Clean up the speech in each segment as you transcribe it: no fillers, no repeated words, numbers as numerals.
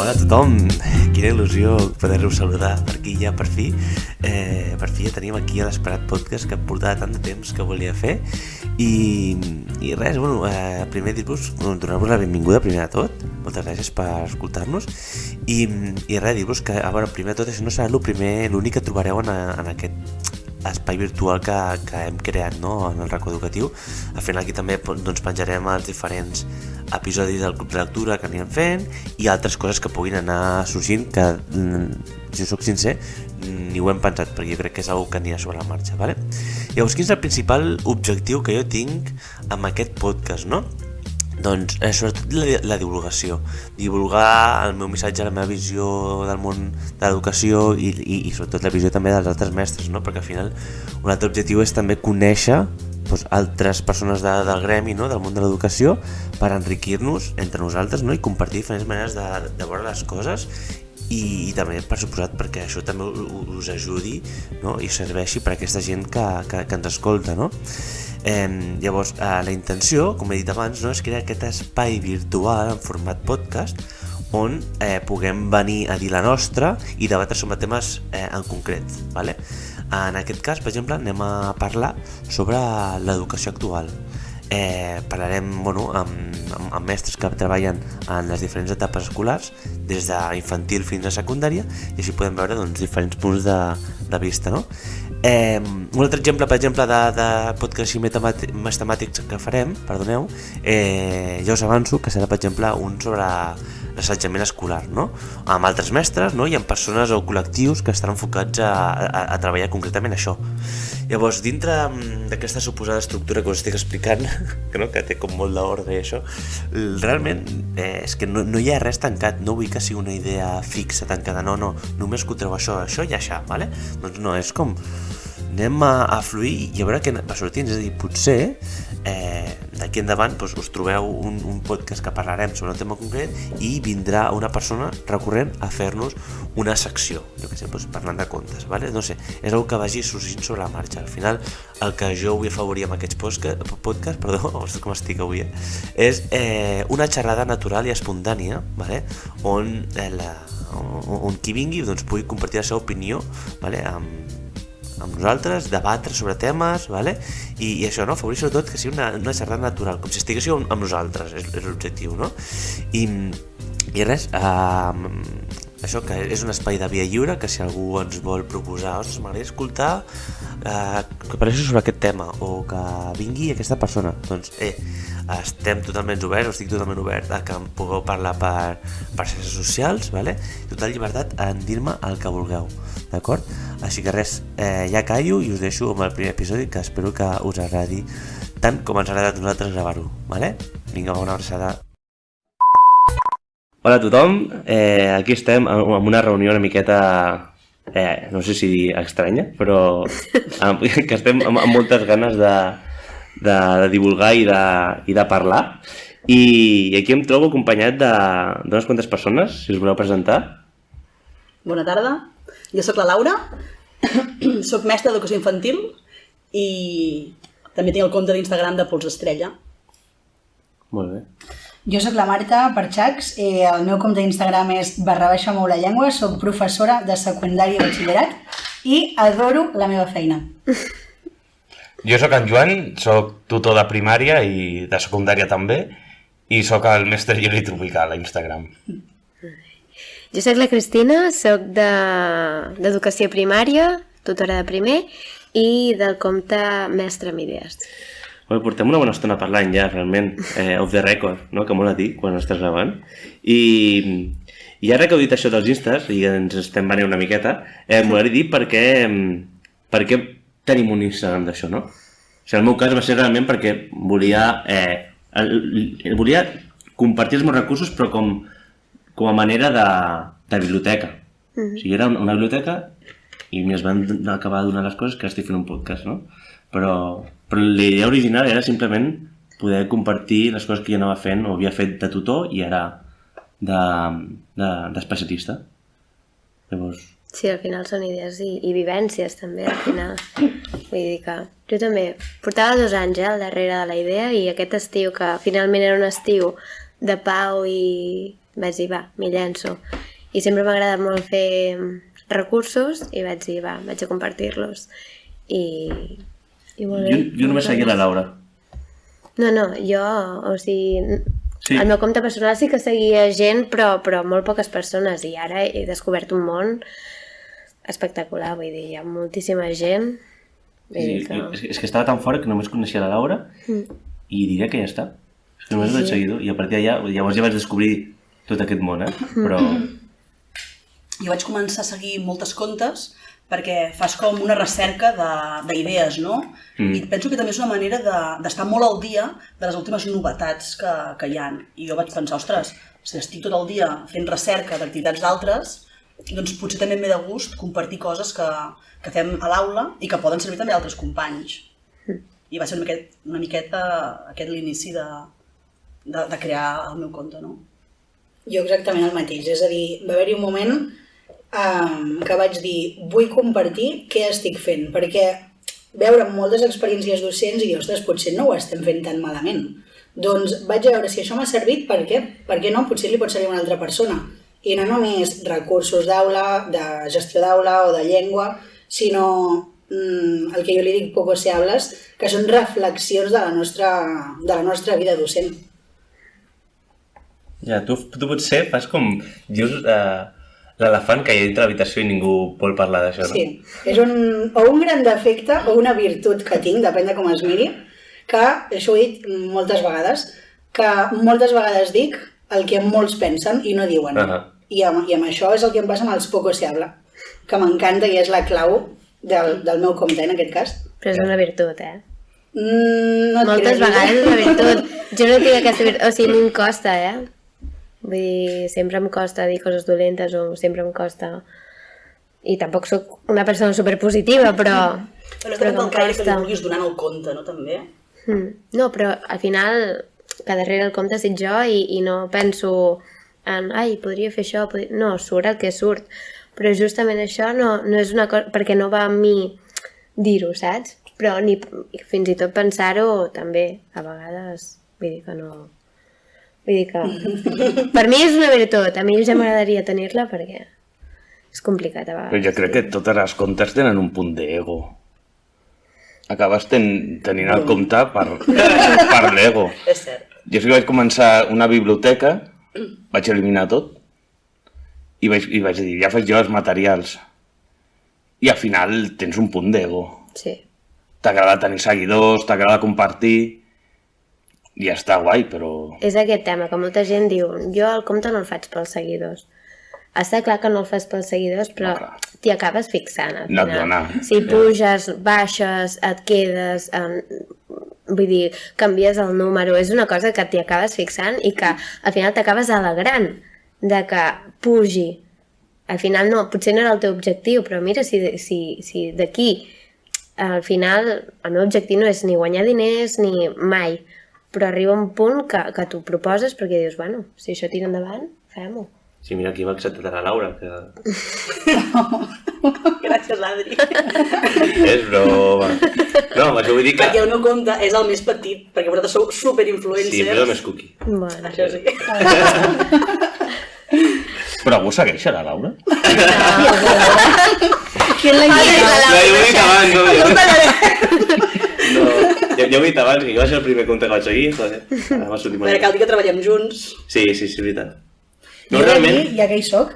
Hola a tothom, quina il·lusió poder-vos saludar per aquí ja per fi ja tenim aquí l'Esperat Podcast que portava tant de temps que volia fer i res, primer dir-vos, donar-vos la benvinguda primer de tot, moltes gràcies per escoltar-nos i res, dir-vos que primer de tot això no serà l'únic que trobareu en aquest espai virtual que hem creat, no? En el racó educatiu. Al final aquí també penjarem els diferents episodis del Club de Lectura que anirem fent i altres coses que puguin anar sorgint que, si soc sincer, ni ho hem pensat perquè jo crec que és una que anirà sobre la marxa, ¿vale? Llavors, quin és el principal objectiu que jo tinc amb aquest podcast, no? Doncs sobretot la divulgació, divulgar el meu missatge, la meva visió del món de l'educació i sobretot la visió també dels altres mestres, no? Perquè al final un altre objectiu és també conèixer altres persones del gremi, no? Del món de l'educació per enriquir-nos entre nosaltres, no? I compartir diferents maneres de veure les coses i també, per suposat, perquè això també us ajudi, no? I serveixi per a aquesta gent que ens escolta, no? Llavors, la intenció, com he dit abans, no, és crear aquest espai virtual en format podcast on puguem venir a dir la nostra i debatre sobre temes en concret, ¿vale? En aquest cas, per exemple, anem a parlar sobre l'educació actual. Parlarem amb mestres que treballen en les diferents etapes escolars, des d'infantil fins a secundària, i així podem veure diferents punts de vista, no? Un altre exemple, per exemple, de podcast més temàtics que farem, perdoneu, ja us avanço que serà, per exemple, un sobre l'assetjament escolar, no? Amb altres mestres, no? I amb persones o col·lectius que estan enfocats a treballar concretament això. Llavors, dintre d'aquesta suposada estructura que us estic explicant, que té com molt d'ordre i això, realment és que no hi ha res tancat, no vull que sigui una idea fixa, tancada, no, només escoltareu això i això, ¿vale? Doncs no, és com anem a fluir i a veure què va sortint, és a dir, potser d'aquí endavant us trobeu un podcast que parlarem sobre un tema concret i vindrà una persona recurrent a fer-nos una secció, jo què sé, parlant de contes, ¿vale? No sé, és una que vagi sorgint sobre la marxa. Al final, el que jo vull afavorir amb aquests podcasts, ostres com estic avui, és una xerrada natural i espontània, ¿vale? On qui vingui pugui compartir la seva opinió, ¿vale? amb nosaltres, debatre sobre temes, ¿vale? I això, no? Afavorir sobretot que sigui una xerrada natural, com si estiguéssiu amb nosaltres, és l'objectiu, no? I res, això que és un espai de via lliure, que si algú ens vol proposar, ostres, m'agradaria escoltar que parlés sobre aquest tema, o que vingui aquesta persona, doncs estem totalment oberts, estic totalment obert a que em pugueu parlar per xarxes socials, ¿vale? Total llibertat en dir-me el que vulgueu, d'acord? Així que res, ja callo i us deixo amb el primer episodi que espero que us agradi tant com ens ha agradat a nosaltres gravar-ho, ¿vale? Vinga, una abraçada. Hola a tothom, aquí estem en una reunió una miqueta, no sé si dir estranya, però que estem amb moltes ganes de divulgar i de parlar. I aquí em trobo acompanyat d'unes quantes persones, si us voleu presentar. Bona tarda, jo sóc la Laura, sóc mestra d'educació infantil i també tinc el compte d'Instagram de Pols Estrella. Molt bé. Jo sóc la Marta Parxacs, el meu compte d'Instagram és /moulallengua, soc professora de secundària i batxillerat i adoro la meva feina. Jo sóc en Joan, sóc tutor de primària i de secundària també i sóc el mestre lliure tropical a Instagram. Jo sóc la Cristina, sóc d'educació primària, tutora de primer i del compte Mestre amb idees. Portem una bona estona parlant ja, realment, off the record, no? Que molt a dir quan estàs gravant. I ara que heu dit això dels instas i ens estem venent una miqueta, m'agradaria dir per què tenim un Instagram d'això, no? O sigui, el meu cas va ser realment perquè volia compartir els meus recursos però com a manera de biblioteca. O sigui, era una biblioteca i es van acabar de donar les coses que estic fent un podcast, no? Però l'idea original era simplement poder compartir les coses que jo anava fent o havia fet de tutor i ara d'especialista. Llavors... Sí, al final són idees i vivències també, al final. Vull dir que jo també portava 2 anys al darrere de la idea i aquest estiu, que finalment era un estiu de pau i vaig dir, va, m'hi llenço. I sempre m'ha agradat molt fer recursos i vaig dir, va, vaig a compartir-los. I molt bé. Jo només seguia la Laura. No, jo, o sigui, Sí. el meu compte personal sí que seguia gent, però molt poques persones, i ara he descobert un món espectacular, vull dir, hi ha moltíssima gent. Vull dir que... És que estava tan fora que només coneixia la Laura i diria que ja està. És que només l'he seguidor i a partir d'allà, llavors ja vaig descobrir tot aquest món, però... Jo vaig començar a seguir moltes comptes perquè fas com una recerca d'idees, no? I penso que també és una manera d'estar molt al dia de les últimes novetats que hi ha. I jo vaig pensar, ostres, si estic tot el dia fent recerca d'activitats d'altres, doncs potser també m'he de gust compartir coses que fem a l'aula i que poden servir també a altres companys. I va ser una miqueta aquest l'inici de crear el meu compte, no? Jo exactament el mateix, és a dir, va haver-hi un moment que vaig dir, vull compartir què estic fent, perquè veure moltes experiències docents i dir, ostres, potser no ho estem fent tan malament. Doncs vaig a veure si això m'ha servit, per què no? Potser li pot servir a una altra persona. I no només recursos d'aula, de gestió d'aula o de llengua, sinó el que jo li dic pocoseables, que són reflexions de la nostra vida docent. Ja, tu potser fas com dius l'elefant que hi ha dintre l'habitació i ningú vol parlar d'això, no? Sí, és o un gran defecte o una virtut que tinc, depèn de com es miri, que, això ho he dit moltes vegades, que moltes vegades dic el que molts pensen i no diuen. I amb això és el que em passa amb els pocoseable, que m'encanta i és la clau del meu compte, en aquest cas. Però és una virtut, No moltes vegades és una virtut. Jo no tinc aquesta virtut, o sigui, m'hi costa, Vull dir, sempre em costa dir coses dolentes o sempre em costa... I tampoc sóc una persona superpositiva, però... Però és depèn del caire que li vulguis donar en el compte, no, també? No, però al final, que darrere el compte estic jo i no penso en, ai, podria fer això, no, surt el que surt. Però justament això no és una cosa... perquè no va a mi dir-ho, saps? Però fins i tot pensar-ho també, a vegades, vull dir que no... Vull dir que per mi és una virtut, a mi ja m'agradaria tenir-la perquè és complicat a vegades. Però jo crec que totes les comptes tenen un punt d'ego. Acabes tenint el compte per l'ego. És cert. Jo sí que vaig començar una biblioteca, vaig eliminar tot i vaig dir, ja faig jo els materials. I al final tens un punt d'ego. Sí. T'agrada tenir seguidors, t'agrada compartir... I ja està guai, però... És aquest tema, que molta gent diu, jo el compte no el faig pels seguidors. Està clar que no el fas pels seguidors, però t'hi acabes fixant al final. No et dona. Si puges, baixes, et quedes... Vull dir, canvies el número, és una cosa que t'hi acabes fixant i que al final t'acabes alegrant de que pugi. Al final no, potser no era el teu objectiu, però mira, si d'aquí al final el meu objectiu no és ni guanyar diners ni mai, però arriba un punt que tu proposes perquè dius, bueno, si això tira endavant, fem-ho. Sí, mira, aquí m'ha acceptat a la Laura, que... Gràcies, Adri. És broma. No, però vull dir que... Perquè el meu compte és el més petit, perquè vosaltres sou superinfluencers. Sí, però és el més cookie. Bueno. Això sí. Però algú segueix a la Laura? Qui l'ha indicat? No, jo ho he dit abans, no? No, ja ho he dit abans, que jo va ser el primer compte que vaig seguir, joder. M'ha sortit A veure, cal dir que treballem junts. Sí, és veritat. Jo he de dir, ja que hi soc,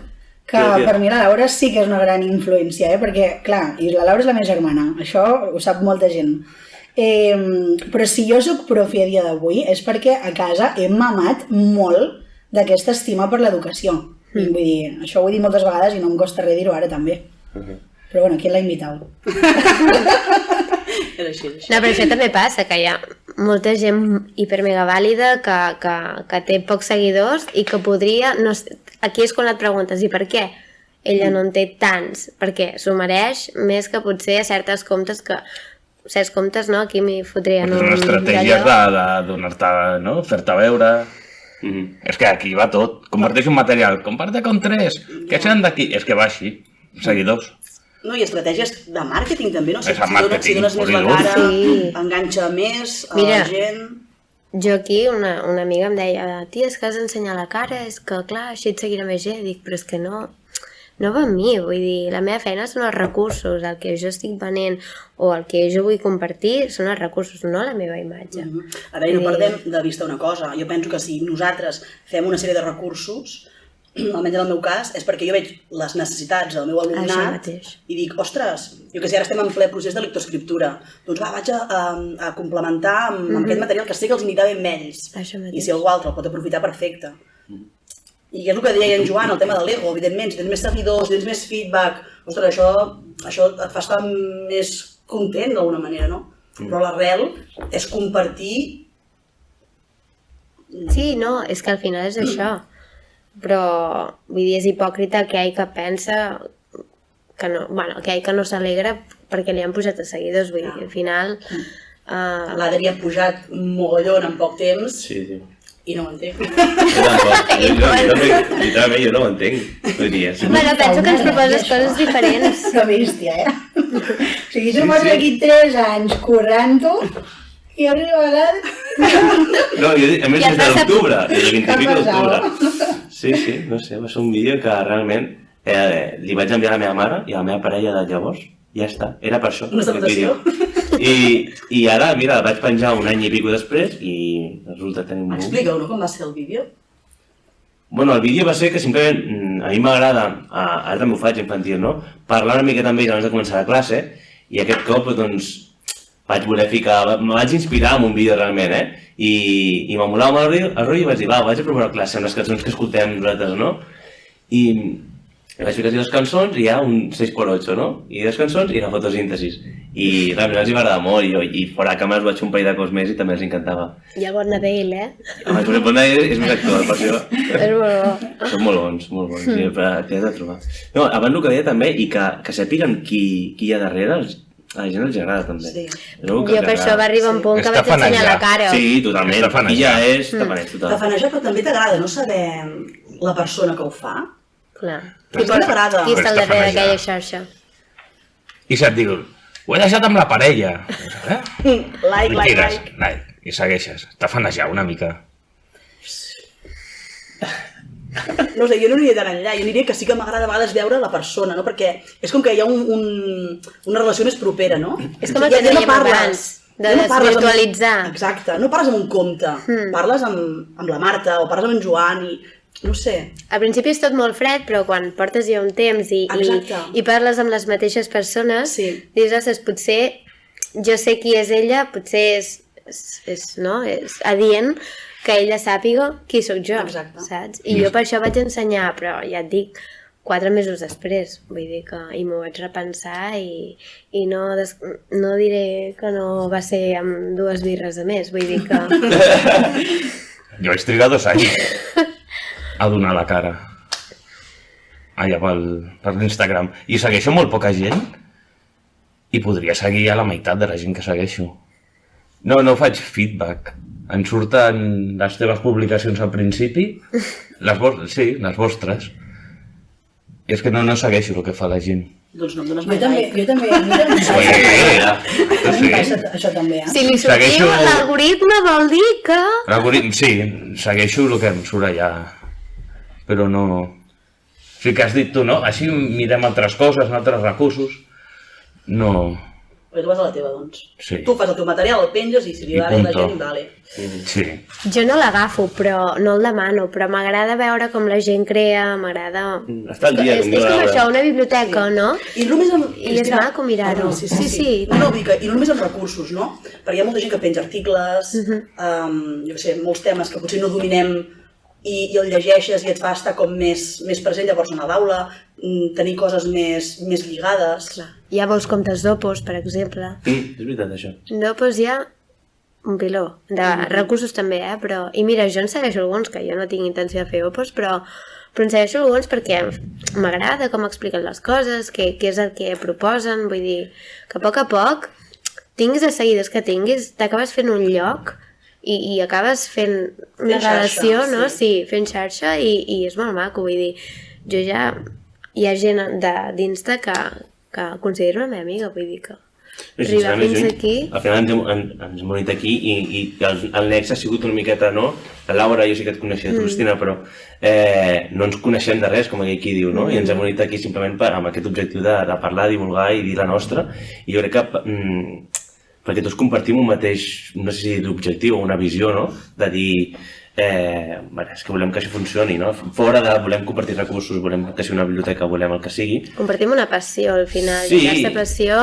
que per mi la Laura sí que és una gran influència, perquè, clar, i la Laura és la meva germana, això ho sap molta gent. Però si jo soc profi a dia d'avui és perquè a casa he mamat molt d'aquesta estima per l'educació. Vull dir, això ho he dit moltes vegades i no em costa res dir-ho ara també. Però bueno, qui l'ha invitat? És així, és així. No, però això també passa, que hi ha molta gent hipermega vàlida que té pocs seguidors i que podria... No, aquí és quan et preguntes, i per què ella no en té tants? Perquè s'ho mereix més que potser a certes comptes que... Certs comptes, no? Aquí m'hi fotrien un... Són estratègies de donar-te, no? Fer-te veure... És que aquí va tot. Comparteix un material, comparte con 3. Què seran d'aquí? És que va així, seguidors. No, i estratègies de màrqueting també, no? És el màrqueting, Si dones més la cara, enganxa més a la gent... jo aquí, una amiga em deia, tia, és que has d'ensenyar la cara, és que clar, així et seguirà més gent. Dic, però és que no va amb mi, vull dir, la meva feina són els recursos, el que jo estic venent o el que jo vull compartir són els recursos, no la meva imatge. A veure, no perdem de vista una cosa. Jo penso que si nosaltres fem una sèrie de recursos, almenys en el meu cas, és perquè jo veig les necessitats del meu alumnat i dic, ostres, jo que sé, ara estem en ple procés de lectoescriptura, doncs va, vaig a complementar amb aquest material que sé que els anirà bé amb ells. I si algú altre el pot aprofitar, perfecte. I és el que deia en Joan, el tema de l'ego, evidentment, si tens més seguidors, tens més feedback, ostres, això et fa estar més content d'alguna manera, no? Però l'arrel és compartir... Sí, no, és que al final és això. Però, vull dir, és hipòcrita aquell que pensa que no, bueno, aquell que no s'alegra perquè li han pujat a seguidors, vull dir, al final... L'Adri ha pujat mogollon en poc temps. Sí. I no ho entenc. Jo tampoc. Literalment jo no ho entenc. Bueno, penso que ens proposes coses diferents. Que bèstia, O sigui, jo m'ho aquí 3 anys currant-ho i arriba l'Adri... No, a més des de l'octubre, des del 25 d'octubre. Sí, no sé, va ser un vídeo que realment li vaig enviar a la meva mare i a la meva parella de llavors. Ja està, era per això. Una salutació. I ara, mira, el vaig penjar un any i pico després i resulta tenir un... Explica-ho, no? Com va ser el vídeo? Bueno, el vídeo va ser que simplement a mi m'agrada, ara també ho faig infantil, no? Parlar una miqueta amb ells abans de començar la classe i aquest cop, doncs, vaig voler ficar, me vaig inspirar en un vídeo realment, I m'emolava el rotllo i vaig dir, va, vaig a provar la classe amb les cançons que escoltem nosaltres, no? I vaig ficar les cançons i hi ha un 6x8, no? I les cançons i la fotosíntesis. I realment els hi va agradar molt i fora càmeres vaig fer un parell de cos més i també els encantava. I el Bernabéil, Home, el Bernabéil és més actor, per això. És molt bo. Són molt bons, sí, però t'hi has de trobar. No, abans el que deia també, i que sàpiguen qui hi ha darrere, a la gent els agrada també. Sí. Jo per això va arribar un punt que vaig ensenyar la cara. Sí, totalment. Qui ja és, tafaneig total. Tafanejar, però també t'agrada no saber la persona que ho fa? Clar. Qui t'agrada? Qui està al darrere d'aquella xarxa? I se't diu, ho he deixat amb la parella. Like. I segueixes. Tafanejar una mica. No sé, jo no aniria tan enllà, jo aniria que sí que m'agrada a vegades veure la persona, no? Perquè és com que hi ha una relació més propera, no? És com el que dèiem abans, de desvirtualitzar. Exacte, no parles amb un compte, parles amb la Marta o parles amb en Joan i no sé. Al principi és tot molt fred, però quan portes ja un temps i parles amb les mateixes persones, dius, ostres, potser jo sé qui és ella, potser és adient que ella sàpiga qui sóc jo, saps? I jo per això vaig ensenyar, però ja et dic, 4 mesos després, vull dir que i m'ho vaig repensar i no diré que no va ser amb 2 birres a més, vull dir que... Jo vaig trigar 2 anys a donar la cara allà per l'Instagram i segueixo molt poca gent i podria seguir a la meitat de la gent que segueixo. No faig feedback. Em surten les teves publicacions al principi, les vostres. I és que no segueixo el que fa la gent. Doncs no em dones Jo mai també, a mi em passa això també, Si li sortiu l'algoritme vol dir que... L'algoritme, sí, segueixo el que em surt allà, però no... O sigui que has dit tu, no? Així mirem altres coses, altres recursos. No... Perquè tu vas a la teva, doncs. Sí. Tu fas el teu material, el penges i si li va bé la gent, vale. Sí. Jo no l'agafo, però no el demano, però m'agrada veure com la gent crea, m'agrada... Està al dia, és com això, una biblioteca, no? I només I és maco mirar-ho. Sí. No, vull dir que, i no només amb recursos, no? Perquè hi ha molta gent que penja articles, jo què sé, molts temes que potser no dominem i el llegeixes i et fa estar com més present llavors a l'aula, tenir coses més lligades. Clar. Hi ha molts comptes d'Opos, per exemple. És veritat, això. D'Opos hi ha un piló. De recursos també, però... I mira, jo en segueixo alguns, que jo no tinc intenció de fer Opos, però en segueixo alguns perquè m'agrada com expliquen les coses, què és el que proposen, vull dir que a poc, tinguis els seguidors que tinguis, t'acabes fent un lloc i acabes fent una relació, no? Sí, fent xarxa i és molt maco, vull dir, hi ha gent d'Insta que considero la meva amiga, vull dir que... arribar fins aquí. Al final ens hem unit aquí i el nexe ha sigut una miqueta, no? La Laura, jo sí que et coneixia, tu, Cristina, però no ens coneixem de res, com aquí diu, no? I ens hem unit aquí simplement amb aquest objectiu de parlar, divulgar i dir la nostra. I jo crec que perquè tots compartim un mateix, no sé si l'objectiu o una visió, no? De dir, és que volem que això funcioni, no? Fora de volem compartir recursos, volem que sigui una biblioteca, volem el que sigui. Compartim una passió al final, Sí. i aquesta passió,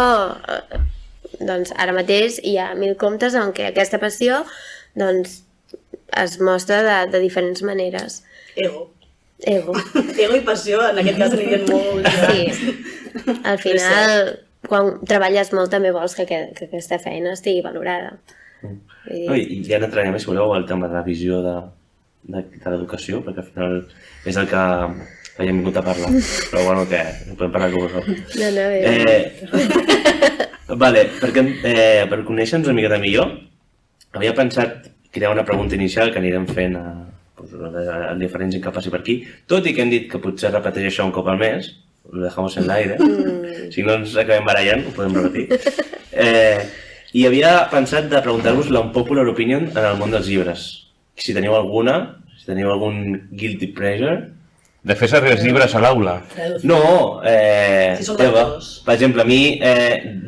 doncs ara mateix hi ha 1000 comptes en què aquesta passió doncs, es mostra de diferents maneres. Ego. Ego. Ego i passió, en aquest cas anirien molt lligats. Sí. Al final, quan treballes molt també vols que aquesta feina estigui valorada. No, i ja n'entrarem, si voleu, al tema de la visió de l'educació, perquè al final és el que hem vingut a parlar. Però bueno, que podem parlar com vosaltres. No, bé. Vale, per conèixer-nos una miqueta millor, havia pensat crear una pregunta inicial que anirem fent a diferents gent que passi per aquí, tot i que hem dit que potser repeteix això un cop al mes, ho dejamos en l'aire, si no ens acabem barallant, ho podem repetir. I havia pensat de preguntar-vos l'unpopular opinion en el món dels llibres. Si teniu alguna, si teniu algun guilty pleasure. De fer servir els llibres a l'aula. No, Si són lectors. per exemple, a mi,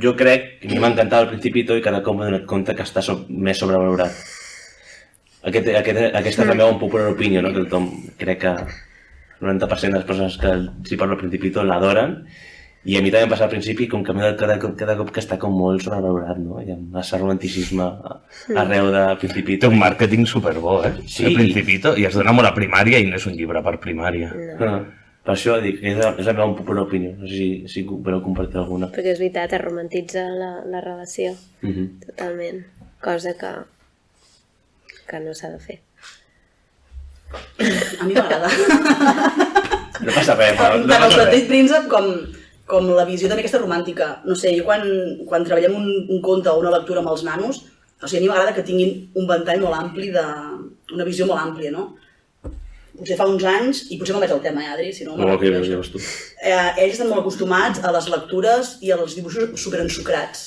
jo crec que a mi m'encantava al Principito i cada cop m'he donat compte que està més sobrevalorat. Aquesta és la meva unpopular opinion, no? Que tothom crec que el 90% de les persones que s'hi parla al Principito l'adoren. I a mi també em passa al principi com que cada cop que està com molt sobrevalorat, no? Hi ha massa romanticisme arreu del Principito. Té un màrqueting superbo, Sí. El Principito, i es dona molt a primària i no és un llibre per primària. Per això dic, és la meva unpopular opinió. No sé si voleu compartir alguna. Perquè és veritat, es romantitza la relació, totalment. Cosa que no s'ha de fer. A mi m'agrada. No passa res, però no Tant el passa Petit res. Príncep com la visió també aquesta romàntica. No sé, jo quan treballem un conte o una lectura amb els nanos, o sigui, a mi m'agrada que tinguin un ventall molt ampli, una visió molt àmplia, no? Potser fa uns anys, i potser no ves el tema, Adri, si no... No, que ja veus tu. Ells estan molt acostumats a les lectures i als dibuixos superensucrats.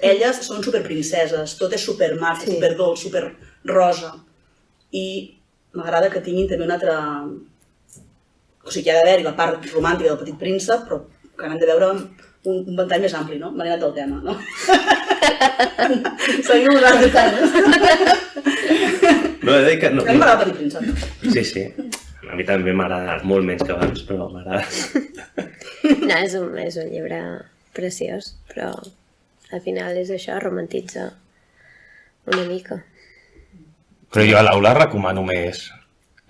Elles són superprinceses, tot és supermàgic, Sí. superdolç, superrosa. I m'agrada que tinguin també una altra... O sigui, que hi ha d'haver-hi la part romàntica del Petit Príncep, però que n'han de veure un ventall més ampli, no? M'he anat del tema, no? Seguim vosaltres. No, he de dir que... No, A mi m'agrada el Petit Príncep. Sí. A mi també m'agrada molt menys que abans, però m'agrada. No, és un llibre preciós, però al final és això, romantitza una mica. Però jo a l'aula recomano més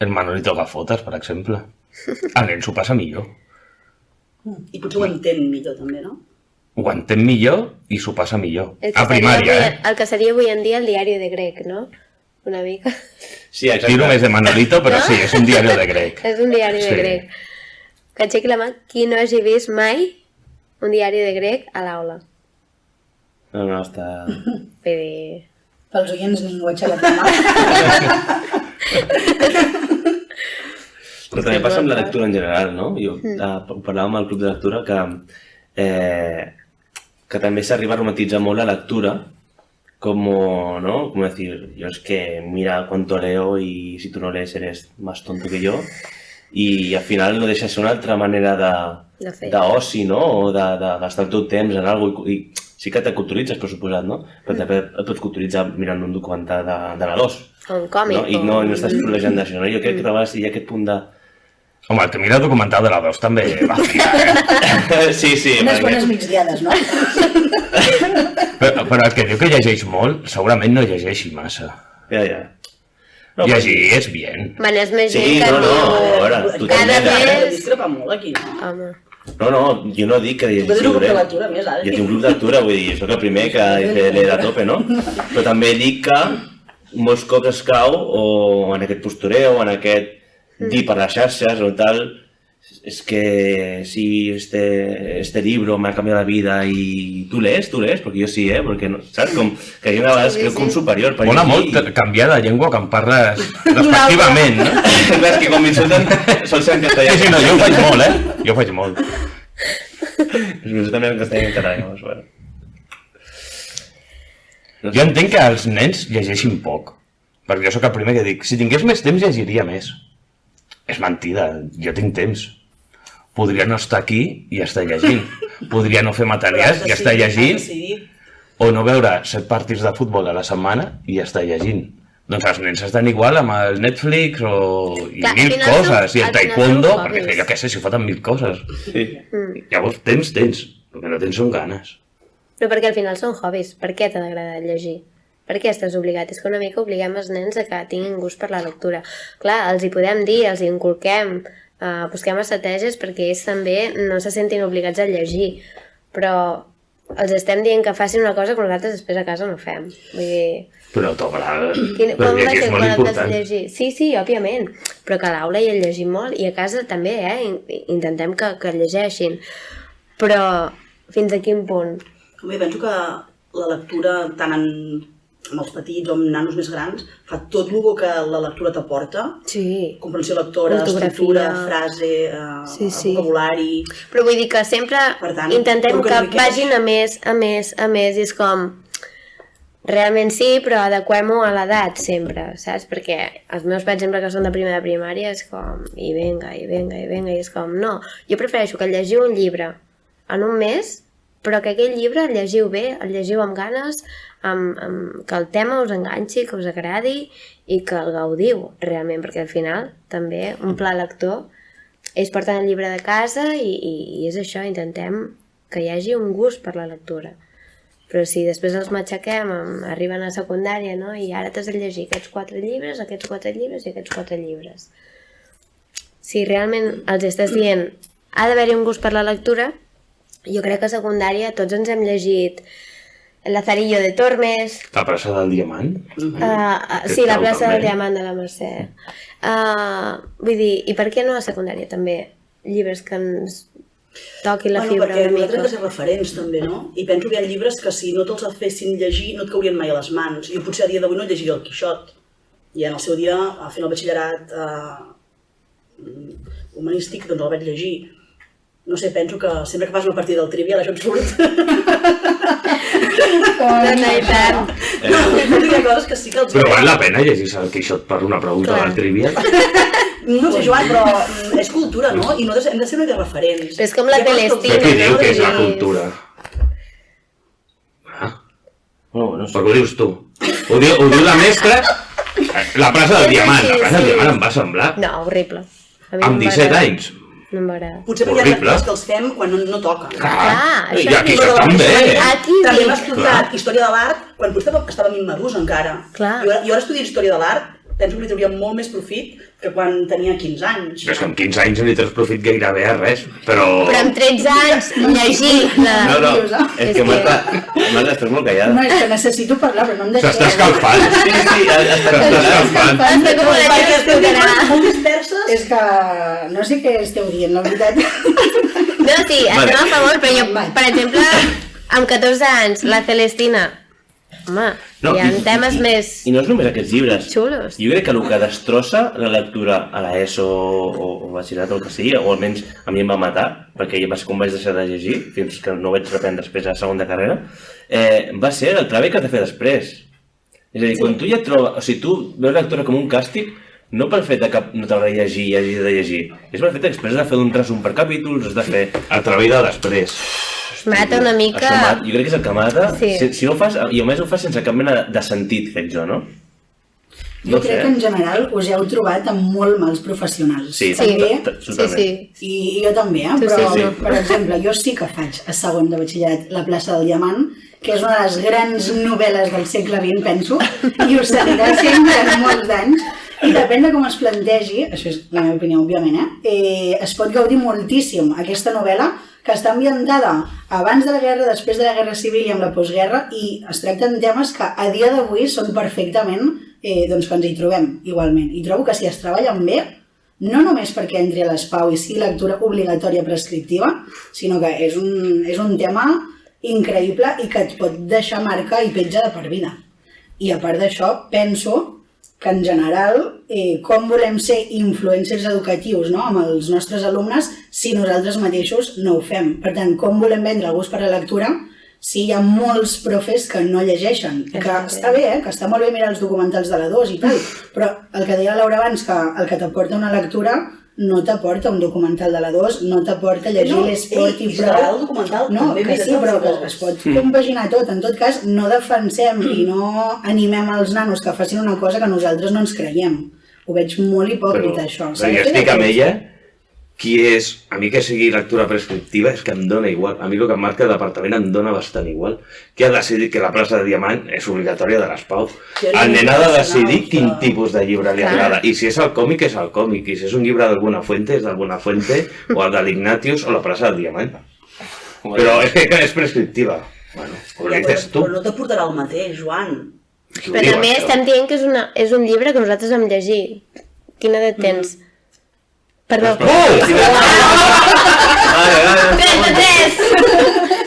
el Manolito Gafotas, per exemple. El nen s'ho passa millor. I potser ho entén millor també, no? Ho entén millor i s'ho passa millor. El que A primària, seria el que seria avui en dia el diari de Grec, no? Una mica. Sí, exacte. Tiro més de Manolito, però sí, és un diari de grec. És un diari de Sí. Grec. Que aixequi la mà qui no hagi vist mai un diari de Grec a l'aula. No, està... Vull dir... Pels oients ningú ha aixecat la mà. Però també passa amb la lectura en general, no? Jo ho parlàvem al club de lectura que també s'arriba a romantitzar molt la lectura como, ¿no? Como decir, yo es que mira cuánto leo y si tú no lees eres más tonto que yo. Y al final no deixa de ser una altra manera d'oci, no? O de gastar el teu temps en alguna cosa. I sí que te culturitzes, per suposat, no? Però també et pots culturitzar mirant un documental de la 2. O un còmic. No? I no estàs florejant d'això, no? Jo crec que a vegades hi ha aquest punt de... Home, el que mira el documental de la 2 també va fiar, Sí. Unes bones migdiades, no? Però el que diu que llegeix molt, segurament no llegeixi massa. Ja. No, Llegir és bien. Bueno, és més Sí, gent que no, diu... a veure, tu cada també, mes... Discrepa molt aquí, no? Home, No, jo no dic que Tu tens un grup de lliure. lectura més, Adri. Jo tinc un grup de lectura, vull dir, soc el primer que leer a tope, no? Però també dic que molts cops es cau o en aquest postureo, o en aquest dir per les xarxes o tal, es que si este libro me ha cambiado la vida y tú lees, porque yo sí, porque no, ¿sabes? Com, que hi ha una vegada creu com superior per Mola llegir molt canviar de llengua que em parles respectivament, no? Clar, és que com m'insulten sol ser en castellà. Sí, no, jo ho faig molt, Jo ho faig molt. M'insulten en castellà i en català, llavors, bueno. Jo entenc que els nens llegeixin poc, perquè jo sóc el primer que dic, si tingués més temps llegiria més. És mentida, jo tinc temps. Podria no estar aquí i estar llegint. Podria no fer materials i estar llegint, o no veure 7 partits de futbol a la setmana i estar llegint. Doncs els nens estan igual amb el Netflix i Clar, mil al final coses, i el al final taekwondo, són perquè hobbies. jo què sé, si foten 1000 coses. Sí. Llavors tens, el que no tens són ganes. Però perquè al final són hobbies. Per què t'ha d'agradar llegir? Per què estàs obligat? És que una mica obliguem els nens a que tinguin gust per la lectura. Clar, els hi podem dir, els hi inculquem, busquem estratègies perquè ells també no se sentin obligats a llegir. Però els estem dient que facin una cosa que nosaltres després a casa no fem. Vull dir... Però t'agrada, Quan però va llegir ser és molt quan et vas important. llegir? Sí, òbviament. Però que a l'aula hi he llegit molt i a casa també, intentem que llegeixin. Però fins a quin punt? Home, penso que la lectura, tant amb els petits o amb nanos més grans, fa tot el que la lectura t'aporta. Sí. Comprensió lectora, Ortografia. estructura, frase, Sí. vocabulari... Però vull dir que sempre Per tant, intentem com que que enriqueix. vagin a més, i és com... Realment sí, però adequem-ho a l'edat sempre, saps? Perquè els meus, per exemple, que són de primer de primària, és com... I venga, i és com... No, jo prefereixo que llegiu un llibre en un mes, però que aquell llibre el llegiu bé, el llegiu amb ganes, que el tema us enganxi, que us agradi i que el gaudiu, realment, perquè al final també un pla lector, ells porten el llibre de casa i és això, intentem que hi hagi un gust per la lectura. Però si després els matxaquem, arriben a secundària, no? I ara t'has de llegir aquests 4 llibres, aquests 4 llibres i aquests 4 llibres. Si realment els estàs dient ha d'haver-hi un gust per la lectura, jo crec que a secundària tots ens hem llegit El Lazarillo de Tormes... La plaça del Diamant? Sí, La plaça del Diamant de la Mercè. Vull dir, i per què no a secundària també? Llibres que ens toquin la fibra perquè una mica. nosaltres hem de ser referents també, no? I penso que hi ha llibres que si no te'ls fessin llegir no et caurien mai a les mans. Jo potser a dia d'avui no llegiria el Quixot. I en el seu dia, fent el batxillerat humanístic, doncs el vaig llegir. No sé, penso que sempre que fas una partida del Trivial això et surt. No, i tant. No, penso que hi ha coses que sí que els Però val la pena llegir-se el Quixot per una pregunta Clar. del Trivial? No sé, Joan, però és cultura, no? I nosaltres hem de ser una mica referents. És com la Hi ha coses Celestina, Però qui diu que és la Sí. cultura? No, no sé. Per què ho dius tu? Ho diu la mestra, la plaça del Diamant. La plaça del Diamant em va semblar. No, horrible. A mi no Amb em va 17 agradar. anys. No m'agrada. Potser perquè hi ha Horrible. lectures que els fem quan no toca. Clar, I això aquí és- això també. Aquí També hem dic. estudiat història de l'art quan potser estàvem immadurs encara. Clar. Jo ara estudio història de l'art, penso que li trauria molt més profit que quan tenia 15 anys. Però és que amb 15 anys no li treus profit gairebé a res, però... Però amb 13 anys llegir No, no, És és que que- Marta, estàs molt callada. No, és que necessito parlar, però no em deixaré. S'està escalfant. Sí, sí, està S'està escalfant. Està com una Perquè lluna estem dient escutarà. coses molt disperses. És que no sé què esteu dient, la veritat. No, sí, Vale. estem a favor, però jo, Vale. per exemple, amb 14 anys, la Celestina, home, hi ha temes més I no és només aquests llibres. xulos. Jo crec que el que destrossa la lectura a l'ESO o batxillerat o el que sigui, o almenys a mi em va matar, perquè va ser com vaig deixar de llegir, fins que no ho vaig reprendre després a la segona carrera, va ser el treball que has de fer després. És a dir, quan tu ja et trobes... O sigui, tu veus la lectura com un càstig, no pel fet que no t'agrada llegir, és pel fet que després has de fer un resum per capítols, has de fer... El treball de després. Mata una mica... Això mata, jo crec que és el que mata. Sí. Si no ho fas, i a més ho fas sense cap mena de sentit, crec jo, no? Jo crec que en general us heu trobat amb molt mals professionals. Sí, també. Sí. I jo també, Tu però, sí, per exemple, jo sí que faig a segon de batxillerat La plaça del Diamant, que és una de les grans novel·les del segle XX, penso, i ho seguirà sent durant molts anys. I depèn de com es plantegi, això és la meva opinió, òbviament, es pot gaudir moltíssim aquesta novel·la, que està ambientada abans de la guerra, després de la guerra civil i amb la postguerra, i es tracten temes que a dia d'avui són perfectament doncs que ens hi trobem igualment. I trobo que si es treballen bé, no només perquè entri a l'ESPAU i sigui lectura obligatòria prescriptiva, sinó que és un tema increïble i que et pot deixar marca i petja de per vida. I a part d'això, penso que en general, com volem ser influencers educatius, no?, amb els nostres alumnes si nosaltres mateixos no ho fem. Per tant, com volem vendre el gust per la lectura sí, hi ha molts profes que no llegeixen, que està bé, que està molt bé mirar els documentals de la 2 i tal, però el que deia la Laura abans, que el que t'aporta una lectura no t'aporta un documental de la 2, no t'aporta llegir l'esport i prou. El documental No, també que sí, però que es pot compaginar tot. En tot cas, no defensem i no animem els nanos que facin una cosa que nosaltres no ens creiem. Ho veig molt hipòcrita, això. Però jo estic amb ella, a mi que sigui lectura prescriptiva és que em dona igual. A mi el que em marca el departament em dona bastant igual. Que ha decidit que la plaça de Diamant és obligatòria de les Pau. El nen ha de decidir quin tipus de llibre li agrada. I si és el còmic, és el còmic. I si és un llibre d'Alguna Fuente, és d'Alguna Fuente, o el de l'Ignatius, o la plaça de Diamant. Però és que és prescriptiva. Bueno, ho dices tu. Però no t'aportarà el mateix, Joan. Però també estem dient que és un llibre que nosaltres vam llegir. Quina edat tens? Perdó. 33!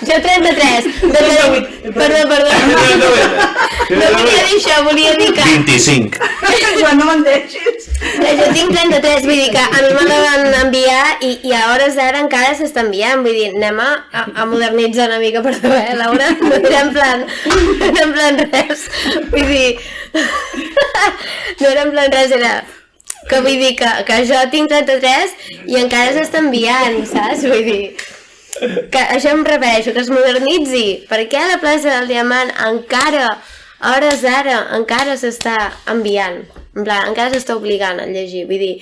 Jo 33! Perdó. No volia dir això, volia dir que... 25. Joan, no menteixis. Jo tinc 33, vull dir que a mi me la van enviar i a hores d'ara encara s'està enviant, vull dir, anem a modernitzar una mica, perdó, Laura? No era en plan res, vull dir... No era en plan res, era... Que vull dir que jo tinc 33 i encara s'està enviant, saps? Vull dir... Que això em repeteixo, que es modernitzi. Per què a la plaça del Diamant encara, a hores d'ara, encara s'està enviant? En plan, encara s'està obligant a llegir. Vull dir,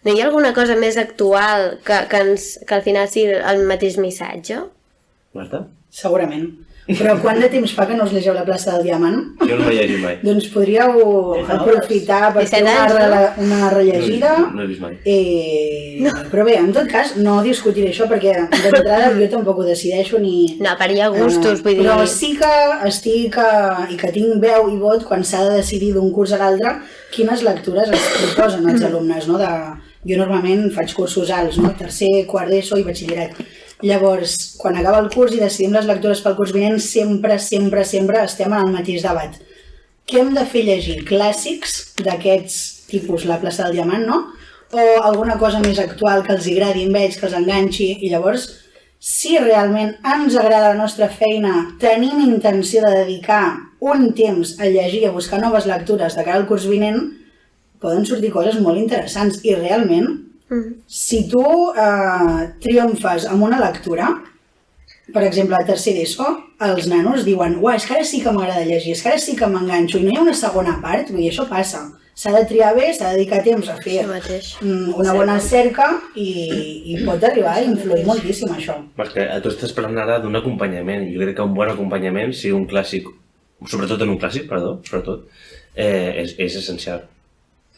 no hi ha alguna cosa més actual que al final sigui el mateix missatge? Marta? Segurament. Però quant de temps fa que no us llegeu la plaça del Diamant? Jo no l'he llegit mai. Doncs podríeu aprofitar per fer una rellegida. No he vist mai. Però bé, en tot cas, no discutiré això perquè d'entrada jo tampoc ho decideixo ni... No, per hi ha gustos, vull dir... Però sí que estic i que tinc veu i vot quan s'ha de decidir d'un curs a l'altre quines lectures es proposen als alumnes, no? Jo normalment faig cursos alts, no? Tercer, quart d'ESO i batxillerat. Llavors, quan acaba el curs i decidim les lectures pel curs vinent, sempre estem en el mateix debat. Què hem de fer llegir? Clàssics d'aquests tipus, la plaça del Diamant, no? O alguna cosa més actual que els agradi, veig, que els enganxi, i llavors, si realment ens agrada la nostra feina, tenim intenció de dedicar un temps a llegir, a buscar noves lectures de cara al curs vinent, poden sortir coses molt interessants i realment, si tu triomfes amb una lectura, per exemple, a tercer d'ESO, els nanos diuen uah, és que ara sí que m'agrada llegir, és que ara sí que m'enganxo i no hi ha una segona part, vull dir, això passa. S'ha de triar bé, s'ha de dedicar temps a fer una bona cerca i pot arribar a influir moltíssim això. Perquè tu estàs parlant ara d'un acompanyament. Jo crec que un bon acompanyament, si un clàssic, sobretot en un clàssic, és essencial.